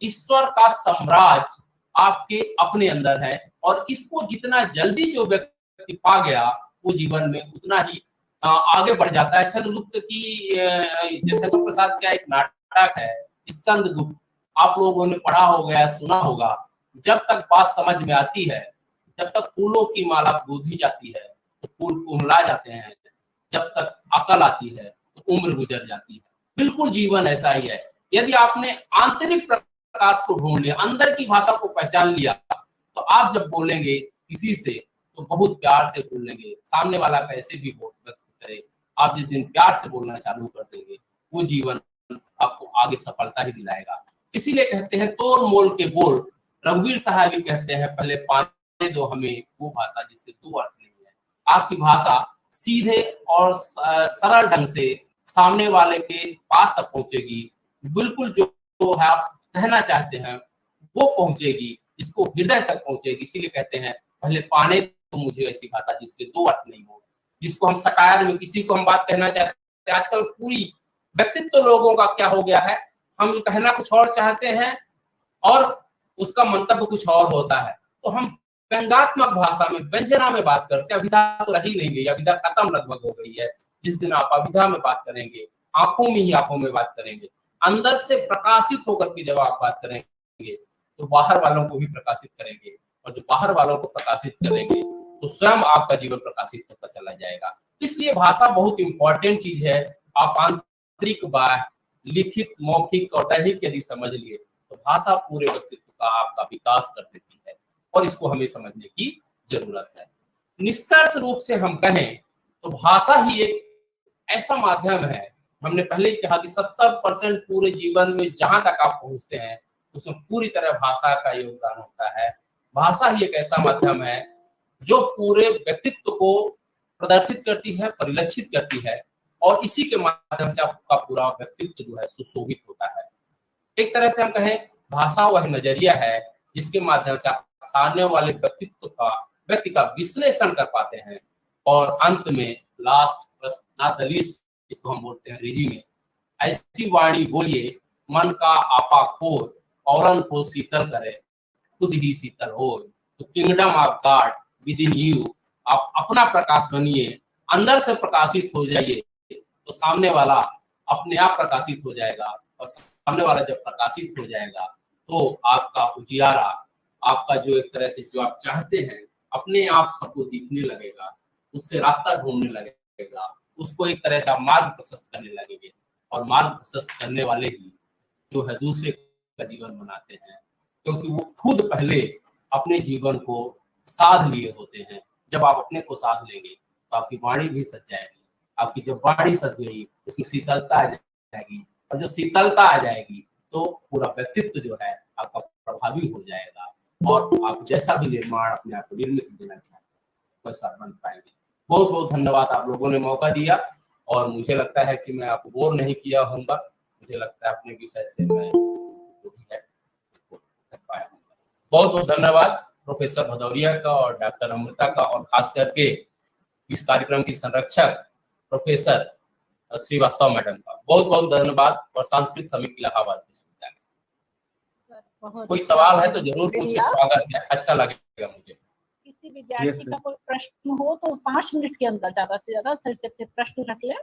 ईश्वर का साम्राज्य आपके अपने अंदर है, और इसको जितना जल्दी जो व्यक्ति पा गया, वो जीवन में उतना ही आगे बढ़ जाता है। चंद्रगुप्त की जैसे तो प्रसाद का एक नाटक है स्कंदगुप्त, आप लोगों ने पढ़ा होगा, सुना होगा। जब तक बात समझ में आती है, जब तक फूलों की माला गूंथी जाती है तो फूल कुम्हला जाते हैं, जब तक अकल आती है तो उम्र गुजर जाती है। बिल्कुल जीवन ऐसा ही है। यदि आपने आंतरिक प्रकाश को ढूंढ लिया, अंदर की भाषा को पहचान लिया, तो आप जब बोलेंगे किसी से तो बहुत प्यार से बोलेंगे। सामने वाला कैसे भी व्यक्त करे, आप जिस दिन प्यार से बोलना चालू कर देंगे, वो जीवन आपको आगे सफलता ही दिलाएगा। इसीलिए कहते हैं तोड़ मोल के बोल। रघुवीर साहब भी कहते हैं पहले पाने दो हमें वो भाषा जिसके दो अर्थ नहीं है। आपकी भाषा सीधे और सरल ढंग से सामने वाले के पास तक पहुंचेगी, बिल्कुल जो है आप कहना चाहते हैं वो पहुंचेगी, इसको हृदय तक पहुंचेगी। इसीलिए कहते हैं पहले पाने तो मुझे ऐसी भाषा जिसके दो अर्थ नहीं हो, जिसको हम सटायर में किसी को हम बात कहना चाहते हैं। आजकल पूरी व्यक्तित्व लोगों का क्या हो गया है, हम कहना कुछ और चाहते हैं और उसका मंतव्य कुछ और होता है। तो हम व्यंग्यात्मक भाषा में, व्यंजना में बात करते हैं। अभिधा तो रही नहीं गई, अभिधा खत्म लगभग हो गई है। जिस दिन आप अभिधा में बात करेंगे, आंखों में ही आंखों में बात करेंगे, अंदर से प्रकाशित होकर के जब आप बात करेंगे तो बाहर वालों को भी प्रकाशित करेंगे, और जो बाहर वालों को प्रकाशित करेंगे तो स्वयं आपका जीवन प्रकाशित होता चला जाएगा। इसलिए भाषा बहुत इंपॉर्टेंट चीज है। आप आंतरिक बाह्य, लिखित, मौखिक और दैहिक यदि समझ लिए तो भाषा पूरे व्यक्तित्व का आपका विकास कर देती है, और इसको हमें समझने की जरूरत है। निष्कर्ष रूप से हम कहें तो भाषा ही एक ऐसा माध्यम है, हमने पहले ही कहा कि 70% पूरे जीवन में जहां तक आप पहुंचते हैं उसमें पूरी तरह भाषा का योगदान होता है। भाषा ही एक ऐसा माध्यम है जो पूरे व्यक्तित्व को प्रदर्शित करती है, परिलक्षित करती है, और इसी के माध्यम से आपका पूरा व्यक्तित्व जो है सुशोभित होता है। एक तरह से हम कहें भाषा वह नजरिया है जिसके माध्यम से आप सामने वाले व्यक्ति का विश्लेषण कर पाते हैं, और अंत में लास्ट नॉट द लीस्ट, जिसको हम बोलते हैं अंग्रेजी में, ऐसी वाणी बोलिए मन का आपा खोर, औरन को शीतल करे खुद ही शीतल हो। तो kingdom of God within you, आप अपना प्रकाश बनिए, अंदर से प्रकाशित हो जाइए, तो सामने वाला अपने आप प्रकाशित हो जाएगा, और सामने वाला जब प्रकाशित हो जाएगा तो आपका उजियारा, आपका जो एक तरह से जो आप चाहते हैं अपने आप सबको दिखने लगेगा, उससे रास्ता ढूंढने लगेगा, उसको एक तरह से आप मार्ग प्रशस्त करने लगेंगे, और मार्ग प्रशस्त करने वाले ही जो है दूसरे का जीवन बनाते हैं, क्योंकि वो खुद पहले अपने जीवन को साध लिए होते हैं। जब आप अपने को साध लेंगे तो आपकी वाणी भी सज जाएगी। आपकी जब वाणी सज गई उसमें शीतलता आ जाएगी, और जब शीतलता आ जाएगी तो पूरा व्यक्तित्व जो है आपका प्रभावी हो जाएगा, और आप जैसा भी निर्माण अपने आप को निर्मित देना चाहते हैं वैसा बन पाएंगे। बहुत बहुत धन्यवाद, आप लोगों ने मौका दिया, और मुझे लगता है कि मैं आपको बोर नहीं किया होऊंगा। मुझे लगता है अपने विषय से मैं बहुत बहुत धन्यवाद प्रोफेसर भदौरिया का और डॉक्टर अमृता का, और खास करके इस कार्यक्रम की संरक्षक प्रोफेसर श्रीवास्तव मैडम का बहुत बहुत धन्यवाद, और सांस्कृतिक समिति इलाहाबाद विश्वविद्यालय। कोई सवाल है तो जरूर पूछिए, स्वागत है, अच्छा लगेगा मुझे। किसी विद्यार्थी का कोई प्रश्न हो तो 5 मिनट के अंदर ज्यादा से ज्यादा सर से अपने प्रश्न रख लें,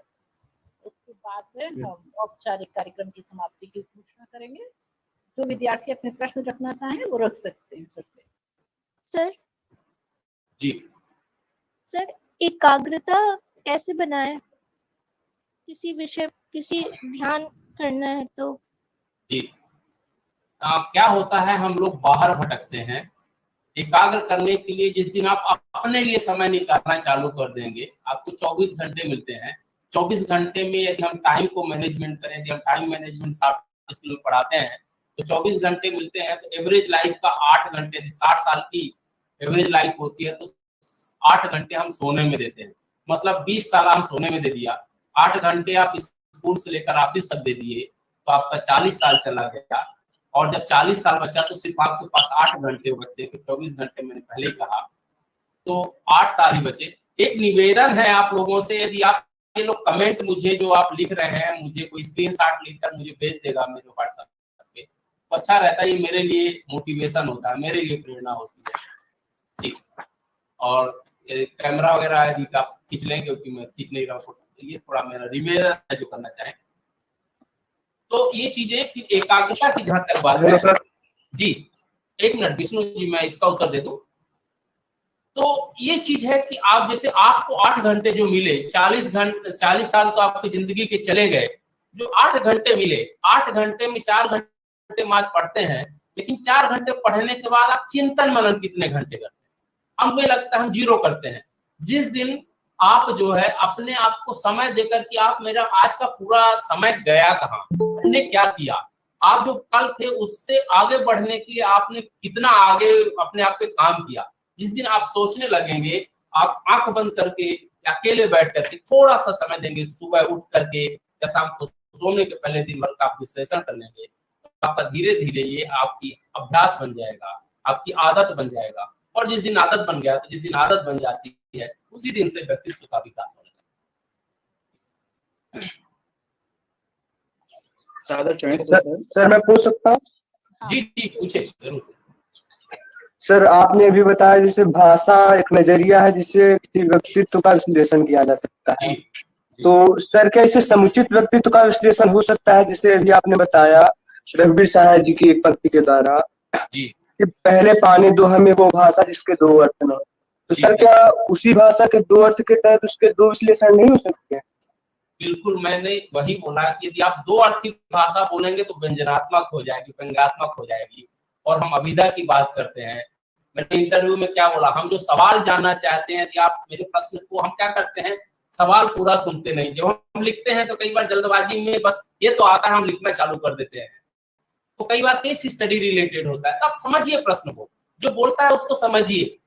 उसके बाद में हम औपचारिक कार्यक्रम की समाप्ति की घोषणा करेंगे। जो विद्यार्थी अपने प्रश्न रखना चाहें वो रख सकते हैं सर से। सर जी सर, एकाग्रता कैसे बनाए, किसी विषय किसी ध्यान करना है तो? जी क्या होता है, हम लोग बाहर भटकते हैं। एकाग्र करने के लिए जिस दिन आप अपने लिए समय निकालना चालू कर देंगे, आपको 24 घंटे मिलते हैं। 24 घंटे में यदि हम टाइम को मैनेजमेंट करें, यदि हम टाइम मैनेजमेंट स्कूल में पढ़ाते हैं तो 24 घंटे मिलते हैं, तो एवरेज लाइफ का 8 घंटे, 60 साल की एवरेज लाइफ होती है, तो 8 घंटे हम सोने में देते हैं। मतलब 20 साल हम सोने में दे दिया, 8 घंटे आप स्कूल से लेकर ऑफिस तक दे दिए, तो आपका 40 साल चला गया। और जब 40 साल बचा तो सिर्फ आपके पास 8 घंटे बचते, तो 24 घंटे मैंने पहले ही कहा, तो 8 साल ही बचे। एक निवेदन है आप लोगों से, यदि आप ये लोग कमेंट मुझे जो आप लिख रहे हैं, मुझे कोई स्क्रीनशॉट लिखकर मुझे भेज देगा मेरे व्हाट्सएप पे, तो अच्छा रहता है, ये मेरे लिए मोटिवेशन होता है, मेरे लिए प्रेरणा होती है। ठीक, और कैमरा वगैरह यदि आप खींच लें, क्योंकि मैं खींच नहीं रहा हूँ, ये थोड़ा मेरा रिमेजन है जो करना चाहें। तो ये चीजें फिर एकाग्रता की जहां तक बात है जी, 1 मिनट विष्णु जी, मैं इसका उत्तर दे दूं। तो ये चीज है कि आप जैसे आपको 8 घंटे जो मिले, 40 साल तो आपकी जिंदगी के चले गए, जो 8 घंटे मिले, 8 घंटे में 4 घंटे मात्र पढ़ते हैं, लेकिन 4 घंटे पढ़ने के बाद आप चिंतन मनन कितने घंटे करते हैं? हमें लगता है हम 0 करते हैं। जिस दिन आप जो है अपने आप को समय देकर कि आप मेरा आज का पूरा समय गया कहाँ, हमने क्या किया, आप जो कल थे उससे आगे बढ़ने के लिए आपने कितना आगे अपने आप पे काम किया, जिस दिन आप सोचने लगेंगे, आप आंख बंद करके अकेले बैठ करके थोड़ा सा समय देंगे, सुबह उठ करके या शाम को सोने के पहले दिन भर का आप विश्लेषण कर लेंगे, तो आपका धीरे धीरे ये आपकी अभ्यास बन जाएगा, आपकी आदत बन जाएगा। और जिस दिन आदत बन गया, तो जिस दिन आदत बन जाती है उसी दिन से व्यक्तित्व का विकास हो जाता है। सर मैं पूछ सकता हूँ? जी जी पूछे जरूर। सर आपने अभी बताया जैसे भाषा एक नजरिया है जिससे किसी व्यक्तित्व का विश्लेषण किया जा सकता है, तो सर क्या इससे समुचित व्यक्तित्व का विश्लेषण हो सकता है? जैसे अभी आपने बताया रघुवीर साहब जी की एक पंक्ति के द्वारा कि पहले पानी दो हमें वो भाषा जिसके 2 अर्थ न, तो सर क्या उसी भाषा के 2 अर्थ के तहत उसके 2 विश्लेषण नहीं हो सकते? बिल्कुल, मैंने वही बोला कि यदि आप 2 अर्थी भाषा बोलेंगे तो व्यंजनात्मक हो जाएगी, व्यंग्यात्मक हो जाएगी। और हम अभिधा की बात करते हैं, मैंने इंटरव्यू में क्या बोला, हम जो सवाल जानना चाहते हैं, यदि आप मेरे प्रश्न को, हम क्या करते हैं, सवाल पूरा सुनते नहीं, जब हम लिखते हैं तो कई बार जल्दबाजी में बस ये तो आता है हम लिखना चालू कर देते हैं, तो कई बार केस स्टडी रिलेटेड होता है, तो आप समझिए प्रश्न को, जो बोलता है उसको समझिए।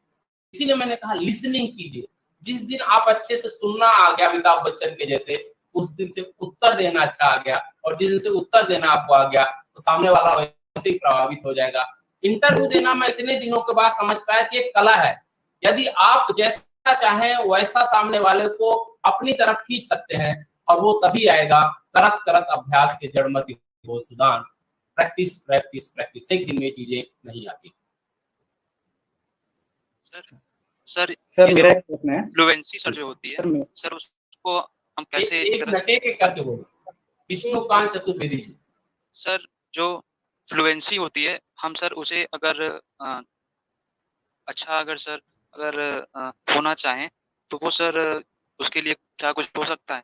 इसीलिए मैंने कहा लिसनिंग कीजिए। जिस दिन आप अच्छे से सुनना आ गया अमिताभ बच्चन के जैसे, उस दिन से उत्तर देना अच्छा आ गया, और जिस दिन से उत्तर देना आपको आ गया तो सामने वाला वैसे ही प्रभावित हो जाएगा। इंटरव्यू देना मैं इतने दिनों के बाद समझ पाया कि एक कला है, यदि आप जैसा चाहें वैसा सामने वाले को अपनी तरफ खींच सकते हैं, और वो तभी आएगा करत करत अभ्यास के जड़मति हो सुदान, प्रैक्टिस प्रैक्टिस प्रैक्टिस, एक दिन में चीजें नहीं आती। सर मेरा एक प्रश्न है, फ्लुएंसी सर जो होती है सर उसको हम कैसे एक करके बोलो विष्णुकांत चतुर्वेदी जी। सर जो फ्लुएंसी होती है, हम सर उसे अगर अच्छा अगर होना चाहें तो वो सर उसके लिए क्या कुछ हो सकता है?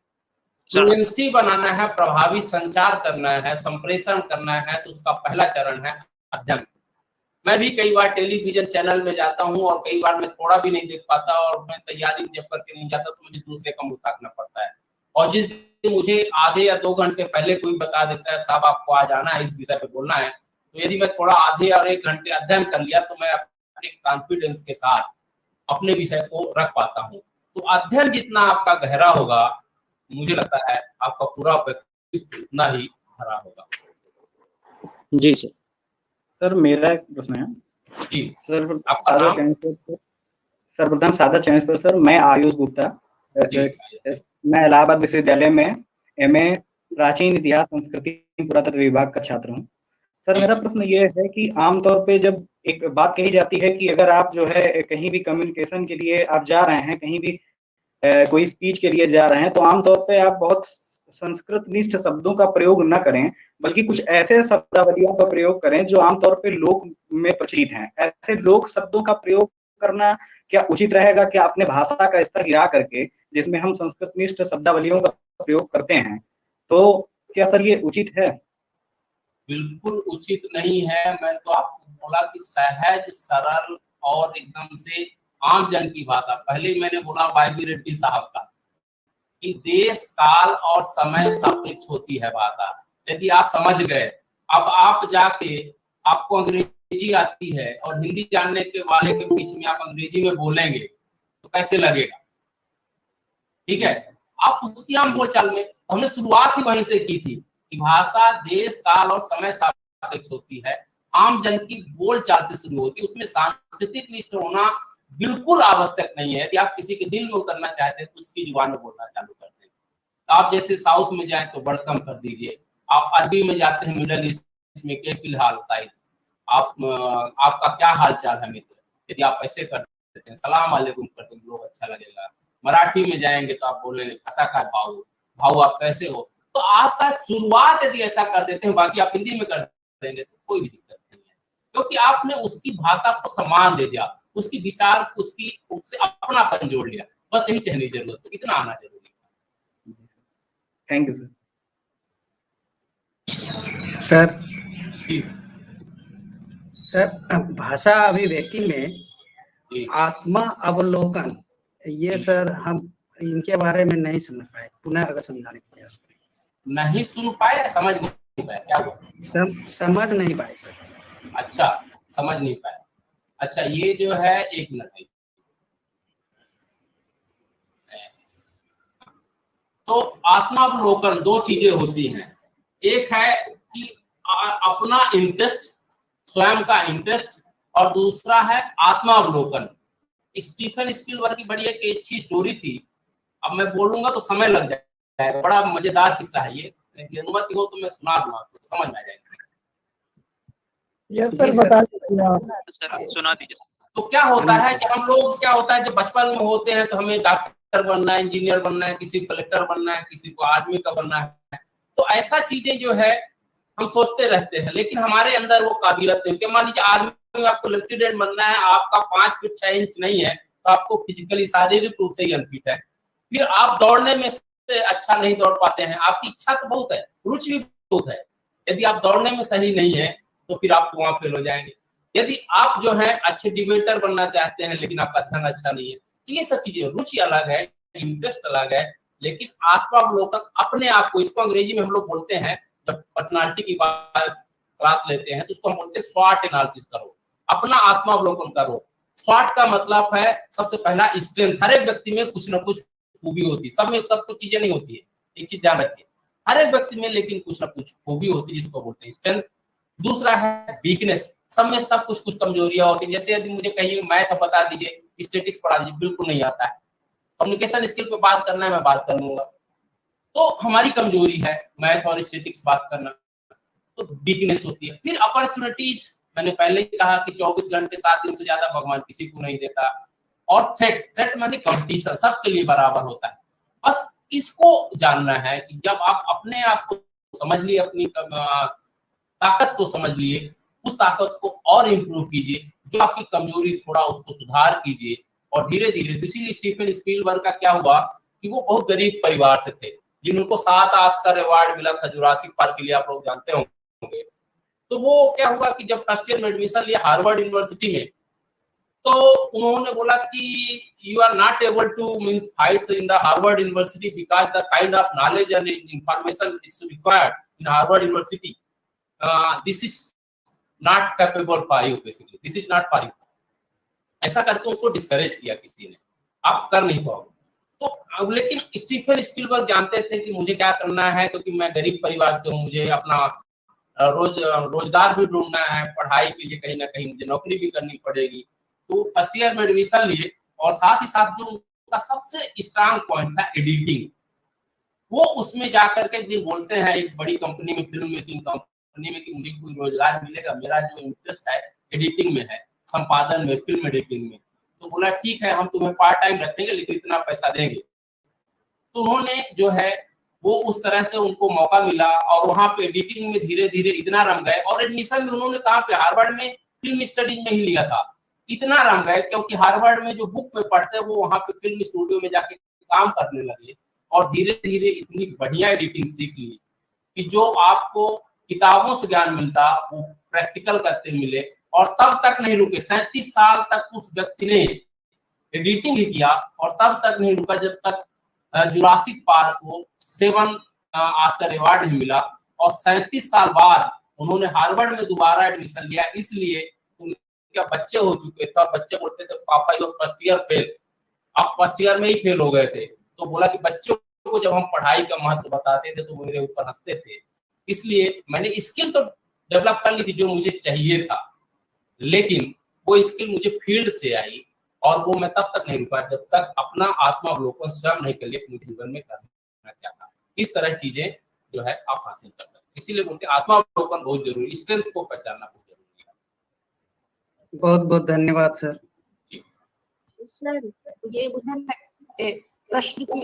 फ्लुएंसी बनाना है, प्रभावी संचार करना है, संप्रेषण करना है, तो उसका पहला चरण है अध्ययन। मैं भी कई बार टेलीविजन चैनल में जाता हूँ और कई बार मैं थोड़ा भी नहीं देख पाता, और मैं तैयारी जब करके नहीं जाता तो मुझे दूसरे का मुंह ताकना पड़ता है। और जिस दिन मुझे आधे या 2 घंटे पहले कोई बता देता है साहब आपको आज आना है, इस विषय पे बोलना है, तो यदि मैं थोड़ा आधे और 1 घंटे अध्ययन कर लिया तो मैं अपने कॉन्फिडेंस के साथ अपने विषय को रख पाता हूँ। तो अध्ययन जितना आपका गहरा होगा, मुझे लगता है आपका पूरा व्यक्तित्व उतना ही भरा होगा। जी सर मेरा एक प्रश्न है जी सर, आपका नाम? सर्वप्रथम सादर चैनल पर सर, मैं आयुष गुप्ता, मैं इलाहाबाद विश्वविद्यालय में MA प्राचीन इतिहास संस्कृति पुरातत्व विभाग का छात्र हूँ। सर मेरा प्रश्न ये है कि आमतौर पे जब एक बात कही जाती है कि अगर आप जो है कहीं भी कम्युनिकेशन के लिए आप जा रहे हैं, कहीं भी कोई स्पीच के लिए जा रहे हैं, तो आमतौर पे आप बहुत संस्कृत निष्ठ शब्दों का प्रयोग न करें, बल्कि कुछ ऐसे शब्दावलियों का प्रयोग करें जो आमतौर पे लोक में प्रचलित हैं। ऐसे लोक शब्दों का प्रयोग करना क्या उचित रहेगा? क्या अपने भाषा का स्तर गिरा करके, जिसमें हम संस्कृत निष्ठ शब्दावलियों का प्रयोग करते हैं, तो क्या सर ये उचित है? बिल्कुल उचित नहीं है। मैं तो आपको बोला कि सहज सरल और एकदम से आम जन की भाषा, पहले ही मैंने बोला वाईबी रेड्डी साहब का कि देश काल और समय सापेक्ष होती है भाषा। यदि आप समझ गए, अब आप जाके आपको अंग्रेजी आती है और हिंदी जानने के वाले के बीच में आप अंग्रेजी में बोलेंगे तो कैसे लगेगा? ठीक है, आप उसकी आम बोलचाल में, हमने शुरुआत ही वहीं से की थी कि भाषा देश काल और समय सापेक्ष फिक्स होती है, आम जन की बोलचाल से शुरू होती है। उसमें सांस्कृतिक निष्ठ होना बिल्कुल आवश्यक नहीं है। यदि आप किसी के दिल में उतरना चाहते हैं तो उसकी जुबान में बोलना चालू कर दें। आप जैसे साउथ में जाएं तो वेलकम कर दीजिए, आप अरबी में जाते हैं, मिडल ईस्ट में के फिलहाल शायद आप आपका क्या हाल चाल है मित्र, यदि आप ऐसे कर देते हैं, सलाम वालेकुम कर देंगे, लोग अच्छा लगेगा। मराठी में जाएंगे तो आप बोलेंगे कसा का भाऊ, भाऊ आप कैसे हो। तो आपका शुरुआत यदि ऐसा कर देते हैं, बाकी आप हिंदी में कर देंगे तो कोई भी दिक्कत नहीं है, क्योंकि आपने उसकी भाषा को सम्मान दे दिया, उसकी विचार को, उससे अपनापन जोड़ लिया। बस यही कहने की जरूरत है, इतना आना जरूरी है। Thank you sir. Sir ji sir, भाषा अभिव्यक्ति में जी आत्मा अवलोकन, ये सर हम इनके बारे में नहीं समझ पाए, पुनः अगर समझाने का प्रयास करें। नहीं सुन पाए या समझ नहीं पाए, क्या हुआ? समझ नहीं पाए सर। अच्छा, समझ नहीं पाए। अच्छा, ये जो है, एक मिनट, तो आत्मावलोकन दो चीजें होती हैं। एक है कि अपना इंटरेस्ट, स्वयं का इंटरेस्ट, और दूसरा है आत्मावलोकन। स्टीफन स्पिलबर्ग की बड़ी एक अच्छी स्टोरी थी, अब मैं बोलूंगा तो समय लग जाएगा, बड़ा मजेदार किस्सा है ये, अनुमति हो तो मैं सुना दूंगा, तो समझ में आ जाएगा। सर बता दीजिए। सर सुना दीजिए। तो क्या होता है कि हम लोग, क्या होता है जब बचपन में होते हैं तो हमें डॉक्टर बनना है, इंजीनियर बनना है, किसी को कलेक्टर बनना है, किसी को आदमी का बनना है, तो ऐसा चीजें जो है हम सोचते रहते हैं, लेकिन हमारे अंदर वो काबिलियत नहीं होती। मान लीजिए आर्मी में आपको लेफ्टिनेंट बनना है, आपका 5 फीट 6 इंच नहीं है, तो आपको फिजिकली शारीरिक रूप से ही अनफिट है, फिर आप दौड़ने में से अच्छा नहीं दौड़ पाते हैं। आपकी इच्छा तो बहुत है, रुचि भी बहुत है, यदि आप दौड़ने में सही नहीं है तो फिर आप वहां फेल हो जाएंगे। यदि आप जो है अच्छे डिबेटर बनना चाहते हैं लेकिन आपका अध्ययन अच्छा नहीं है, तो ये सब चीजें, रुचि अलग है, इंटरेस्ट अलग है, लेकिन आत्मावलोकन अपने आप को, इसको अंग्रेजी में हम लोग बोलते हैं, जब पर्सनालिटी की बात क्लास लेते हैं तो उसको हम बोलते हैं स्वॉट एनालिसिस करो, अपना आत्मावलोकन करो। स्वॉट का मतलब है सबसे पहला स्ट्रेंथ। हर एक व्यक्ति में कुछ ना कुछ खूबी होती है, सब में सब कुछ चीजें नहीं होती है, एक चीज ध्यान रखिए, हर एक व्यक्ति में लेकिन कुछ ना कुछ खूबी होती है, जिसको बोलते हैं स्ट्रेंथ। दूसरा है वीकनेस, सब में सब कुछ कुछ कमजोरियां होती है। जैसे यदि मुझे कहिए मैथ बता दीजिए, स्टैटिस्टिक्स पढ़ा दीजिए, बिल्कुल नहीं आता है। कम्युनिकेशन स्किल पे बात करना है, मैं बात कर लूंगा, तो हमारी कमजोरी है मैथ और स्टैटिस्टिक्स बात करना, तो वीकनेस होती है। फिर अपॉर्चुनिटीज, मैंने पहले ही कहा कि 24 घंटे 7 दिन से ज्यादा भगवान किसी को नहीं देता। और थ्रेट माने कंपटीशन, सबके लिए बराबर होता है। बस इसको जानना है कि जब आप अपने आप को समझ लिए, अपनी ताकत को समझ लिए, उस ताकत को और इम्प्रूव कीजिए, जो आपकी कमजोरी थोड़ा उसको सुधार कीजिए, और धीरे धीरे, इसीलिए स्टीफन स्पीलबर्ग का क्या हुआ कि वो बहुत गरीब परिवार से थे, जिनको 7 ऑस्कर अवार्ड मिला था जुरासिक पार्क के लिए, आप लोग जानते होंगे। तो वो क्या हुआ कि जब फर्स्ट ईयर में एडमिशन लिया हार्वर्ड यूनिवर्सिटी में, तो उन्होंने बोला कि you are not able to means fight in the Harvard university because the kind of knowledge and information is required in Harvard university, this is not capable for you, basically this is not for you. ऐसा करके उनको discourage किया किसी ने, आप कर नहीं पाओगे। तो लेकिन स्टीफन स्पीलबर्ग जानते थे कि मुझे क्या करना है, क्योंकि मैं गरीब परिवार से हूँ, मुझे अपना रोजगार भी ढूंढना है, पढ़ाई के लिए कहीं ना कहीं मुझे नौकरी भी करनी पड़ेगी। तो फर्स्ट ईयर में एडमिशन लिए, और साथ ही साथ जो उनका सबसे स्ट्रांग पॉइंट था एडिटिंग, वो उसमें जाकर के दिन बोलते हैं एक बड़ी कंपनी में, फिल्म मेकिंग कंपनी में, कि मुझे कोई रोजगार मिलेगा, मेरा जो इंटरेस्ट है एडिटिंग में है, संपादन में, फिल्म एडिटिंग में। तो बोला ठीक है, हम तुम्हें पार्ट टाइम रखेंगे लेकिन इतना पैसा देंगे। तो उन्होंने जो है वो उस तरह से उनको मौका मिला, और वहां पे एडिटिंग में धीरे धीरे इतना रम गए, और एडमिशन में उन्होंने कहा पे हार्वर्ड में फिल्म स्टडीज में ही लिया था। इतना रम गए क्योंकि हार्वर्ड में जो बुक में पढ़ते हैं वो वहां पे फिल्म स्टूडियो में जाके काम करने लगे, और धीरे धीरे इतनी बढ़िया एडिटिंग सीख ली कि जो आपको किताबों से ज्ञान मिलता वो प्रैक्टिकल करते मिले। और तब तक नहीं रुके, 37 साल तक उस व्यक्ति ने एडिटिंग ही किया, और तब तक नहीं रुका जब तक जुरासिक पार्क को 7 ऑस्कर अवार्ड नहीं मिला। और 37 साल बाद उन्होंने हार्वर्ड में दोबारा एडमिशन लिया, इसलिए उनके बच्चे हो चुके थे, बच्चे बोलते थे पापा यू फर्स्ट ईयर फेल, आप फर्स्ट ईयर में ही फेल हो गए थे। तो बोला कि बच्चों को जब हम पढ़ाई का महत्व बताते थे तो वो मेरे ऊपर हंसते थे, इसलिए मैंने स्किल तो डेवलप कर ली थी जो मुझे चाहिए था, लेकिन वो स्किल मुझे फील्ड से आई और वो मैं तब तक नहीं रुका जब तक अपना आत्मावलोकन स्वयं नहीं कर लिया कि मुझे जीवन में करना क्या था। इस तरह चीजें जो है आप हासिल कर सकते, इसीलिए बोलते हैं आत्मावलोकन बहुत जरूरी, स्ट्रेंथ को पहचानना बहुत जरूरी है। बहुत बहुत धन्यवाद सर। सर ये मुझे प्रश्न की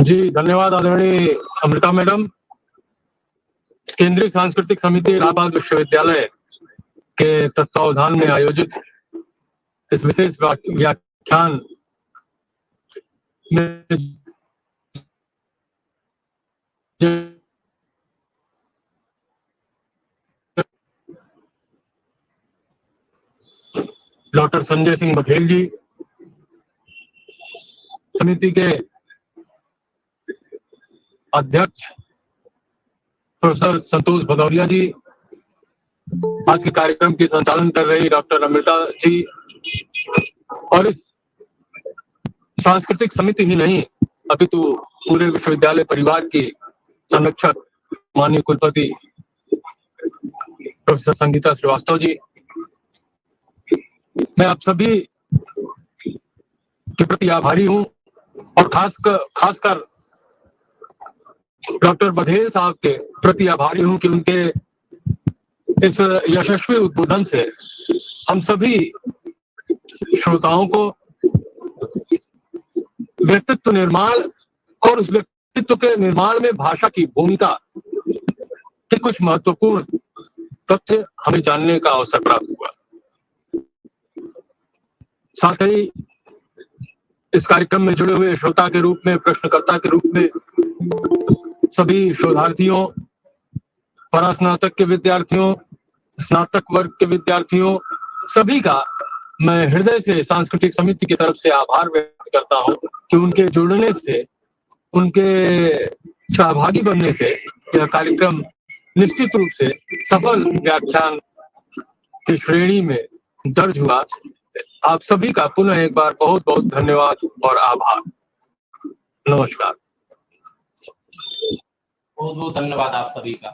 जी धन्यवाद आदरणीय अमृता मैडम। केंद्रीय सांस्कृतिक समिति इलाहाबाद विश्वविद्यालय के तत्वावधान में आयोजित इस विशेष व्याख्यान में डॉक्टर संजय सिंह बघेल जी, समिति के अध्यक्ष प्रोफेसर संतोष भदौरिया जी, आज के कार्यक्रम की संचालन कर रही डॉक्टर अमृता जी, और इस सांस्कृतिक समिति ही नहीं अपितु पूरे विश्वविद्यालय परिवार की संरक्षक माननीय कुलपति प्रोफेसर संगीता श्रीवास्तव जी, मैं आप सभी के प्रति आभारी हूं और खासकर डॉक्टर बघेल साहब के प्रति आभारी हूं कि उनके इस यशस्वी उद्बोधन से हम सभी श्रोताओं को व्यक्तित्व निर्माण और उस व्यक्तित्व के निर्माण में भाषा की भूमिका के कुछ महत्वपूर्ण तथ्य हमें जानने का अवसर प्राप्त हुआ। साथ ही इस कार्यक्रम में जुड़े हुए श्रोता के रूप में, प्रश्नकर्ता के रूप में सभी शोधार्थियों, परास्नातक के विद्यार्थियों, स्नातक वर्ग के विद्यार्थियों, सभी का मैं हृदय से सांस्कृतिक समिति की तरफ से आभार व्यक्त करता हूं कि उनके जुड़ने से, उनके सहभागी बनने से यह कार्यक्रम निश्चित रूप से सफल व्याख्यान की श्रेणी में दर्ज हुआ। आप सभी का पुनः एक बार बहुत बहुत धन्यवाद और आभार। नमस्कार। बहुत बहुत धन्यवाद आप सभी का।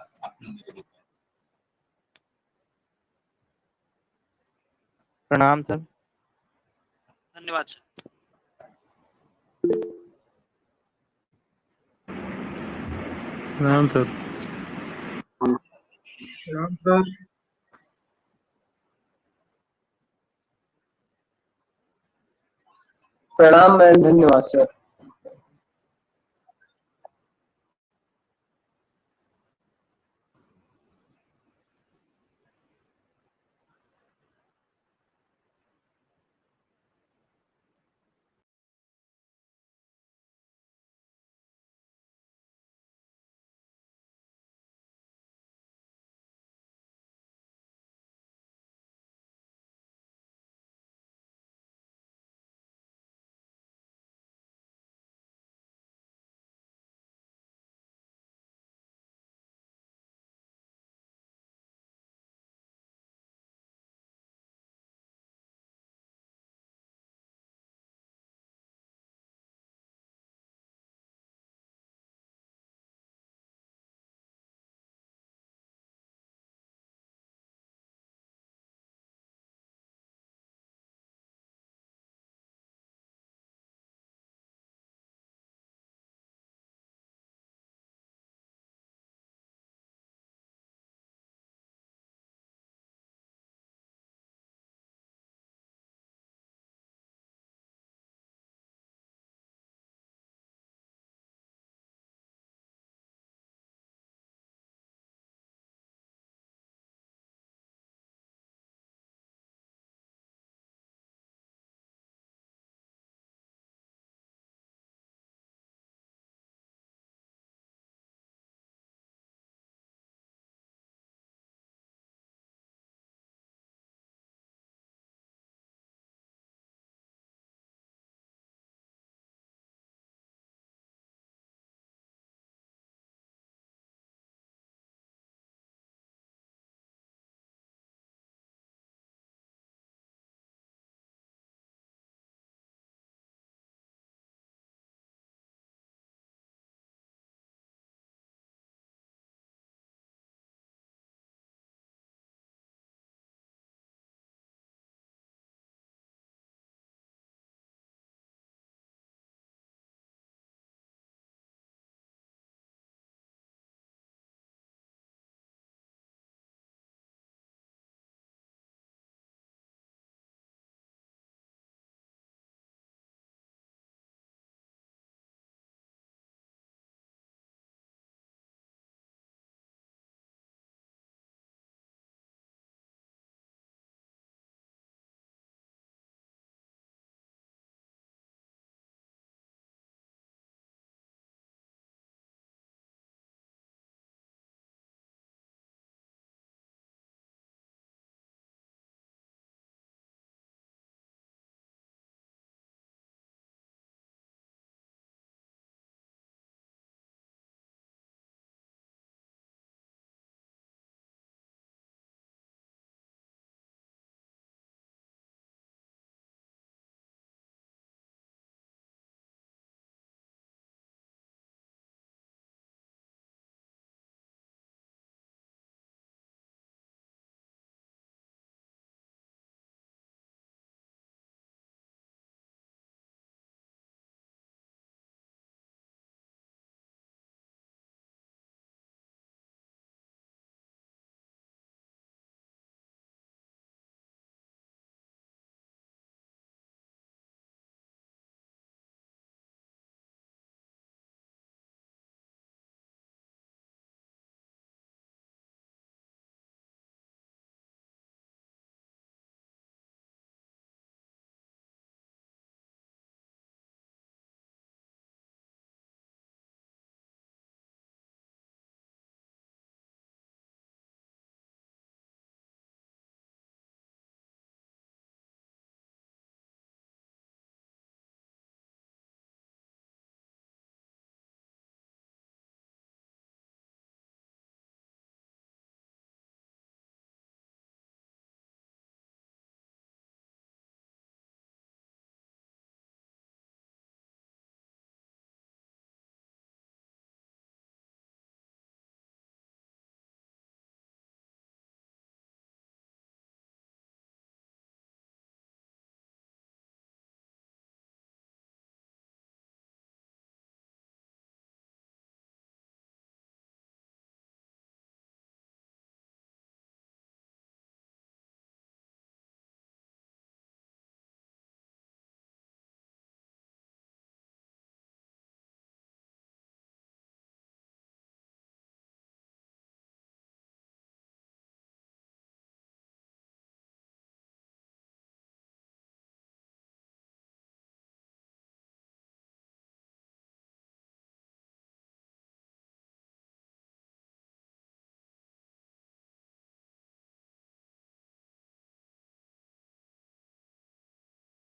प्रणाम सर। धन्यवाद सर। प्रणाम सर। प्रणाम सर। प्रणाम मैम, धन्यवाद सर।